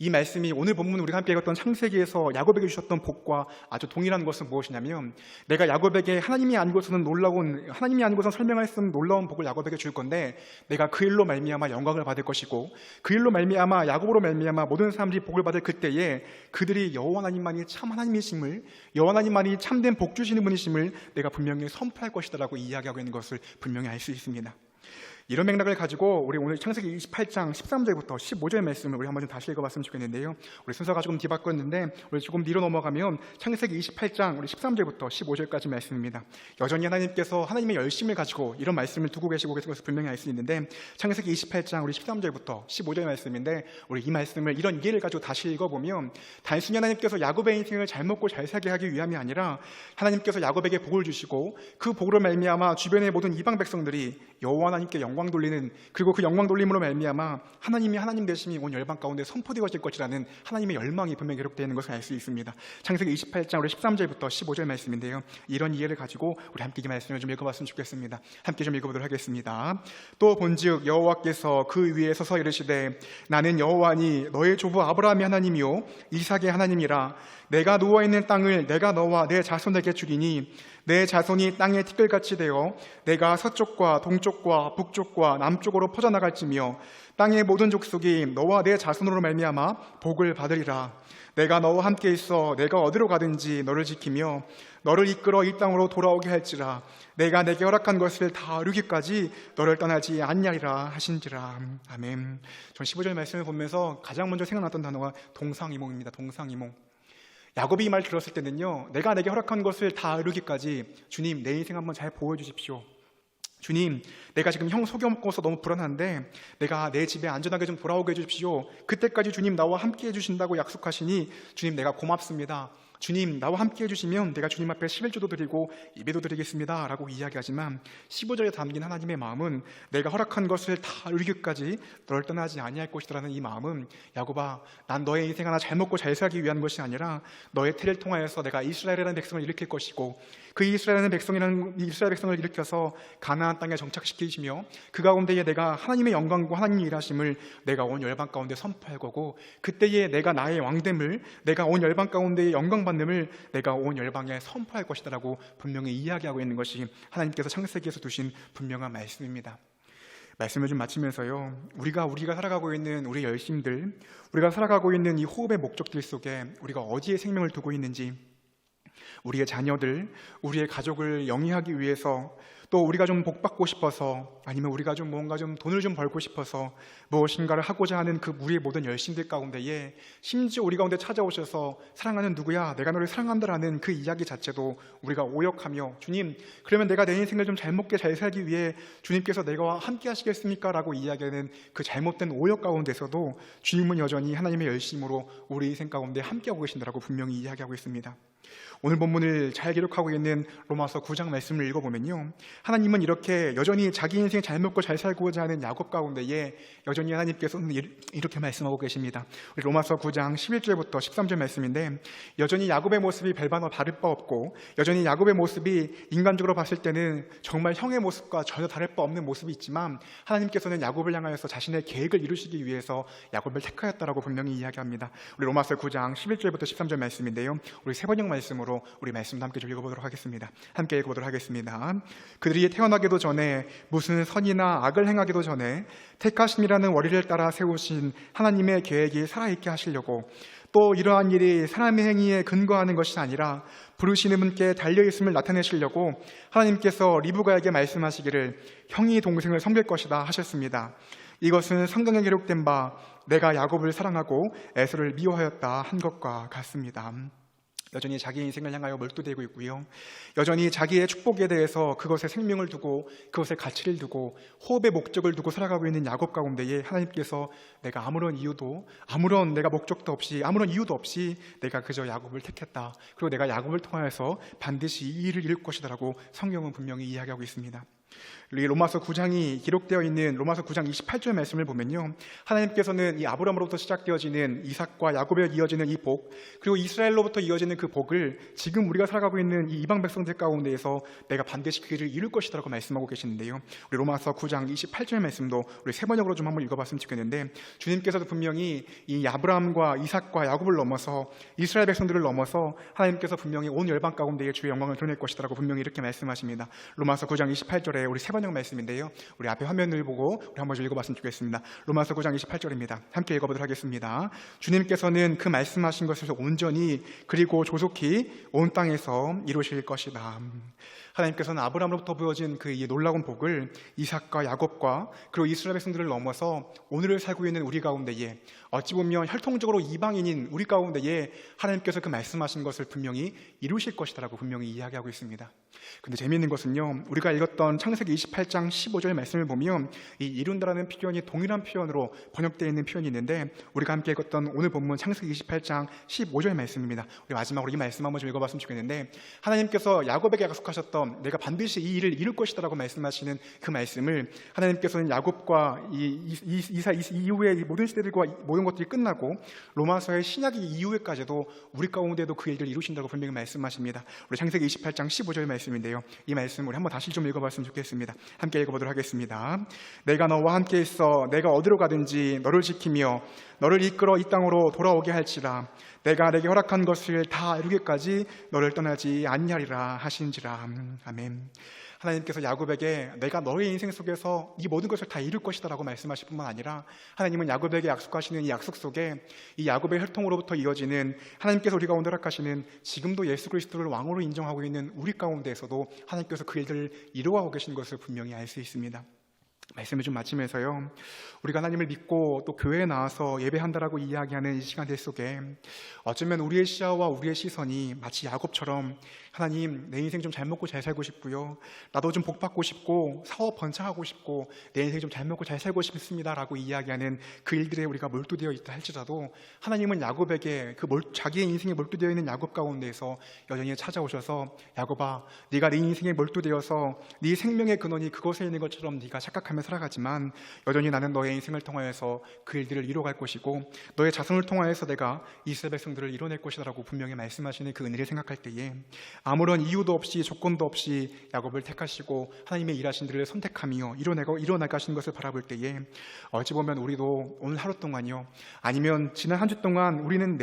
이 말씀이 오늘 본문 우리가 함께 읽었던 창세기에서 야곱에게 주셨던 복과 아주 동일한 것은 무엇이냐면, 내가 야곱에게 하나님이 아니고서는 설명할 수 없는 놀라운 복을 야곱에게 줄 건데, 내가 그 일로 말미암아 영광을 받을 것이고, 그 일로 말미암아 야곱으로 말미암아 모든 사람들이 복을 받을 그때에 그들이 여호와 하나님만이 참 하나님이심을, 여호와 하나님만이 참된 복 주시는 분이심을 내가 분명히 선포할 것이다 라고 이야기하고 있는 것을 분명히 알 수 있습니다. 이런 맥락을 가지고 우리 오늘 창세기 28장 13절부터 15절 말씀을 우리 한번 좀 다시 읽어봤으면 좋겠는데요, 우리 순서가 조금 뒤바뀌었는데 우리 조금 뒤로 넘어가면 창세기 28장 우리 13절부터 15절까지 말씀입니다. 여전히 하나님께서 하나님의 열심을 가지고 이런 말씀을 두고 계시고 계신 것을 분명히 알 수 있는데, 창세기 28장 우리 13절부터 15절 말씀인데, 우리 이 말씀을 이런 이해를 가지고 다시 읽어보면, 단순히 하나님께서 야곱의 인생을 잘 먹고 잘 살게 하기 위함이 아니라 하나님께서 야곱에게 복을 주시고 그 복으로 말미암아 주변의 모든 이방 백성들이 여호와 하나님께 영광 영광 돌리는, 그리고 그 영광 돌림으로 말미암아 하나님이 하나님 되심이 온 열방 가운데 선포되어질 것이라는 하나님의 열망이 분명히 기록되어 있는 것을 알 수 있습니다. 창세기 28장 우리 13절부터 15절 말씀인데요, 이런 이해를 가지고 우리 함께 이 말씀을 좀 읽어봤으면 좋겠습니다. 함께 좀 읽어보도록 하겠습니다. 또 본즉 여호와께서 그 위에 서서 이르시되 나는 여호와니 너의 조부 아브라함의 하나님이요 이삭의 하나님이라. 내가 누워있는 땅을 내가 너와 내 자손에게 주리니 내 자손이 땅의 티끌같이 되어 내가 서쪽과 동쪽과 북쪽과 남쪽으로 퍼져나갈지며 땅의 모든 족속이 너와 내 자손으로 말미암아 복을 받으리라. 내가 너와 함께 있어 내가 어디로 가든지 너를 지키며 너를 이끌어 이 땅으로 돌아오게 할지라. 내가 내게 허락한 것을 다 이루기까지 너를 떠나지 않냐리라 하신지라. 아멘. 전 15절 말씀을 보면서 가장 먼저 생각났던 단어가 동상이몽입니다. 동상이몽. 야곱이 이 말 들었을 때는요, 내가 내게 허락한 것을 다 이루기까지 주님 내 인생 한번 잘 보여주십시오. 주님, 내가 지금 형 속여먹고서 너무 불안한데 내가 내 집에 안전하게 좀 돌아오게 해주십시오. 그때까지 주님 나와 함께 해주신다고 약속하시니 주님 내가 고맙습니다. 주님 나와 함께 해주시면 내가 주님 앞에 11조도 드리고 예배도 드리겠습니다 라고 이야기하지만 15절에 담긴 하나님의 마음은 내가 허락한 것을 다 이루기까지 너를 떠나지 아니할 것이라는 이 마음은, 야곱아, 난 너의 인생 하나 잘 먹고 잘 살기 위한 것이 아니라 너의 태를 통하여서 내가 이스라엘이라는 백성을 일으킬 것이고 그 이스라엘 백성을 일으켜서 가나안 땅에 정착시키시며 그 가운데에 내가 하나님의 영광과 하나님의 일하심을 내가 온 열방 가운데 선포할 거고, 그때에 내가 나의 왕됨을, 내가 온 열방 가운데의 영광받음을 내가 온 열방에 선포할 것이다라고 분명히 이야기하고 있는 것이 하나님께서 창세기에서 두신 분명한 말씀입니다. 말씀을 좀 마치면서요, 우리가 살아가고 있는 우리의 열심들, 우리가 살아가고 있는 이 호흡의 목적들 속에 우리가 어디에 생명을 두고 있는지, 우리의 자녀들, 우리의 가족을 영위하기 위해서, 또 우리가 좀 복받고 싶어서, 아니면 우리가 좀 뭔가 좀 돈을 좀 벌고 싶어서 무엇인가를 하고자 하는 그 우리의 모든 열심들 가운데에 심지어 우리 가운데 찾아오셔서 사랑하는 누구야, 내가 너를 사랑한다라는 그 이야기 자체도 우리가 오역하며, 주님 그러면 내가 내 인생을 좀 잘 먹게 잘 살기 위해 주님께서 내가 함께 하시겠습니까? 라고 이야기하는 그 잘못된 오역 가운데서도 주님은 여전히 하나님의 열심으로 우리 인생 가운데 함께하고 계신다라고 분명히 이야기하고 있습니다. 오늘 본문을 잘 기록하고 있는 로마서 9장 말씀을 읽어보면요, 하나님은 이렇게 여전히 자기 인생 잘 먹고 잘 살고자 하는 야곱 가운데에 여전히 하나님께서는 이렇게 말씀하고 계십니다. 우리 로마서 9장 11절부터 13절 말씀인데, 여전히 야곱의 모습이 별반 다를 바 없고, 여전히 야곱의 모습이 인간적으로 봤을 때는 정말 형의 모습과 전혀 다를 바 없는 모습이 있지만, 하나님께서는 야곱을 향하여서 자신의 계획을 이루시기 위해서 야곱을 택하였다라고 분명히 이야기합니다. 우리 로마서 9장 11절부터 13절 말씀인데요, 우리 세 번역 말씀으로 우리 말씀도 함께 좀 읽어보도록 하겠습니다. 함께 읽어보도록 하겠습니다. 그들이 태어나기도 전에 무슨 선이나 악을 행하기도 전에 택하심이라는 원리를 따라 세우신 하나님의 계획이 살아있게 하시려고, 또 이러한 일이 사람의 행위에 근거하는 것이 아니라 부르시는 분께 달려있음을 나타내시려고 하나님께서 리브가에게 말씀하시기를 형이 동생을 섬길 것이다 하셨습니다. 이것은 성경에 기록된 바 내가 야곱을 사랑하고 에서를 미워하였다 한 것과 같습니다. 여전히 자기 인생을 향하여 몰두되고 있고요, 여전히 자기의 축복에 대해서 그것에 생명을 두고 그것에 가치를 두고 호흡의 목적을 두고 살아가고 있는 야곱 가운데에 하나님께서 내가 아무런 내가 목적도 없이 아무런 이유도 없이 내가 그저 야곱을 택했다, 그리고 내가 야곱을 통하여서 반드시 이 일을 이룰 것이다라고 성경은 분명히 이야기하고 있습니다. 우리 로마서 9장이 기록되어 있는 로마서 9장 28절 말씀을 보면요, 하나님께서는 이 아브라함으로부터 시작되어지는 이삭과 야곱에 이어지는 이 복, 그리고 이스라엘로부터 이어지는 그 복을 지금 우리가 살아가고 있는 이 이방 백성들 가운데에서 내가 반드시 그 일을 이룰 것이라고 말씀하고 계시는데요, 우리 로마서 9장 28절 말씀도 우리 세 번역으로 좀 한번 읽어봤으면 좋겠는데, 주님께서도 분명히 이 아브라함과 이삭과 야곱을 넘어서 이스라엘 백성들을 넘어서 하나님께서 분명히 온 열방 가운데에 주의 영광을 드러낼 것이라고 분명히 이렇게 말씀하십니다. 로마서 9장 28절에 우리 세 번역 말씀인데요, 우리 앞에 화면을 보고 우리 한번 좀 읽어봤으면 좋겠습니다. 로마서 9장 28절입니다. 함께 읽어보도록 하겠습니다. 주님께서는 그 말씀하신 것을 온전히 그리고 조속히 온 땅에서 이루실 것이다. 하나님께서는 아브라함으로부터 보여진 그 이 놀라운 복을 이삭과 야곱과 그리고 이스라엘 백성들을 넘어서 오늘을 살고 있는 우리 가운데에, 어찌 보면 혈통적으로 이방인인 우리 가운데에 하나님께서 그 말씀하신 것을 분명히 이루실 것이다라고 분명히 이야기하고 있습니다. 근데 재미있는 것은요, 우리가 읽었던 창세기 28장 15절 말씀을 보면 이 이룬다라는 표현이 동일한 표현으로 번역되어 있는 표현이 있는데, 우리가 함께 읽었던 오늘 본문 창세기 28장 15절 말씀입니다. 우리 마지막으로 이 말씀 한번 좀 읽어봤으면 좋겠는데, 하나님께서 야곱에게 약속하셨던 가운데서 내가 반드시 이 일을 이룰 것이다라고 말씀하시는 그 말씀을 하나님께서는 야곱과 이사 이후의 이 모든 시대들과 모든 것들이 끝나고 로마서의 신약이 이후에까지도 우리 가운데도 그 일들을 이루신다고 분명히 말씀하십니다. 우리 창세기 28장 15절 말씀인데요. 이 말씀 우리 한번 다시 좀 읽어봤으면 좋겠습니다. 함께 읽어보도록 하겠습니다. 내가 너와 함께 있어 내가 어디로 가든지 너를 지키며 너를 이끌어 이 땅으로 돌아오게 할지라. 내가 내게 허락한 것을 다 이루기까지 너를 떠나지 아니하리라 하신지라. 아멘. 하나님께서 야곱에게 내가 너의 인생 속에서 이 모든 것을 다 이룰 것이다 라고 말씀하실 뿐만 아니라 하나님은 야곱에게 약속하시는 이 약속 속에 이 야곱의 혈통으로부터 이어지는 하나님께서 우리 가운데 허락하시는 지금도 예수 그리스도를 왕으로 인정하고 있는 우리 가운데에서도 하나님께서 그 일들을 이루어가고 계신 것을 분명히 알 수 있습니다. 말씀을 좀 마치면서요, 우리가 하나님을 믿고 또 교회에 나와서 예배한다라고 이야기하는 이 시간들 속에 어쩌면 우리의 시야와 우리의 시선이 마치 야곱처럼 하나님 내 인생 좀 잘 먹고 잘 살고 싶고요, 나도 좀 복받고 싶고 사업 번창하고 싶고 내 인생 좀 잘 먹고 잘 살고 싶습니다 라고 이야기하는 그 일들에 우리가 몰두되어 있다 할지라도 하나님은 야곱에게 자기의 인생에 몰두되어 있는 야곱 가운데에서 여전히 찾아오셔서 야곱아, 네가 네 인생에 몰두되어서 네 생명의 근원이 그곳에 있는 것처럼 네가 착각하며 살아가지만 여전히 나는 너의 인생을 통하여서 그 일들을 이뤄갈 것이고 너의 자손을 통하여서 내가 이스라엘 백성들을 이뤄낼 것이라고 분명히 말씀하시는 그 은혜를 생각할 때에 아무런 이유도 없이 조건도 없이 야곱을 택하시고 하나님의 일하신 들을 선택하며 이뤄나가시는 것을 바라볼 때에 어찌 보면 우리도 오늘 하루 동안요, 아니면 지난 한 주 동안 우리는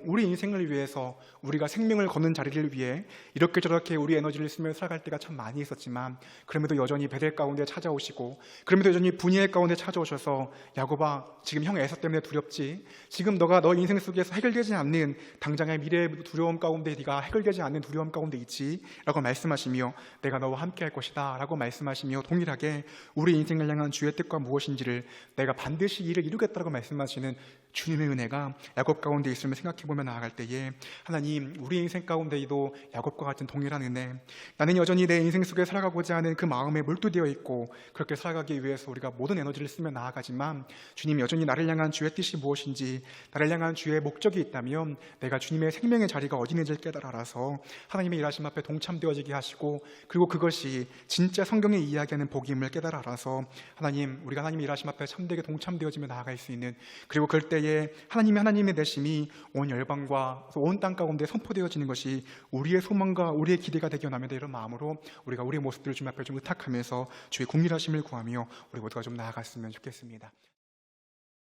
우리 인생을 위해서 우리가 생명을 거는 자리를 위해 이렇게 저렇게 우리 에너지를 쓰며 살아갈 때가 참 많이 있었지만 그럼에도 여전히 베델 가운데 찾아오시고 그럼에도 여전히 분이엘 가운데 찾아오셔서 야곱아, 지금 형 에서 때문에 두렵지? 지금 너가 너 인생 속에서 해결되지 않는 당장의 미래의 두려움 가운데 네가 해결되지 않는 두려움 가운데 있지? 라고 말씀하시며 내가 너와 함께 할 것이다 라고 말씀하시며 동일하게 우리 인생을 향한 주의 뜻과 무엇인지를 내가 반드시 이를 이루겠다라고 말씀하시는 주님의 은혜가 야곱 가운데 있음을 생각해보며 나아갈 때에 하나님, 우리 인생 가운데에도 야곱과 같은 동일한 은혜, 나는 여전히 내 인생 속에 살아가고자 하는 그 마음에 몰두되어 있고 그렇게 살아가기 위해서 우리가 모든 에너지를 쓰며 나아가지만 주님, 여전히 나를 향한 주의 뜻이 무엇인지, 나를 향한 주의 목적이 있다면 내가 주님의 생명의 자리가 어디 있는지를 깨달아 알아서 하나님의 일하심 앞에 동참되어지게 하시고, 그리고 그것이 진짜 성경에 이야기하는 복임을 깨달아 알아서 하나님, 우리가 하나님의 일하심 앞에 참되게 동참되어지며 나아갈 수 있는, 그리고 그때에 하나님의 내심이 온 열방과 온 땅 가운데 선포되어지는 것이 우리의 소망과 우리의 기대가 되기 원합니다. 이런 마음으로 우리가 우리의 모습들을 주님 앞에 좀 의탁하면서 주의 국률하심을 구하며 우리 모두가 좀 나아갔으면 좋겠습니다.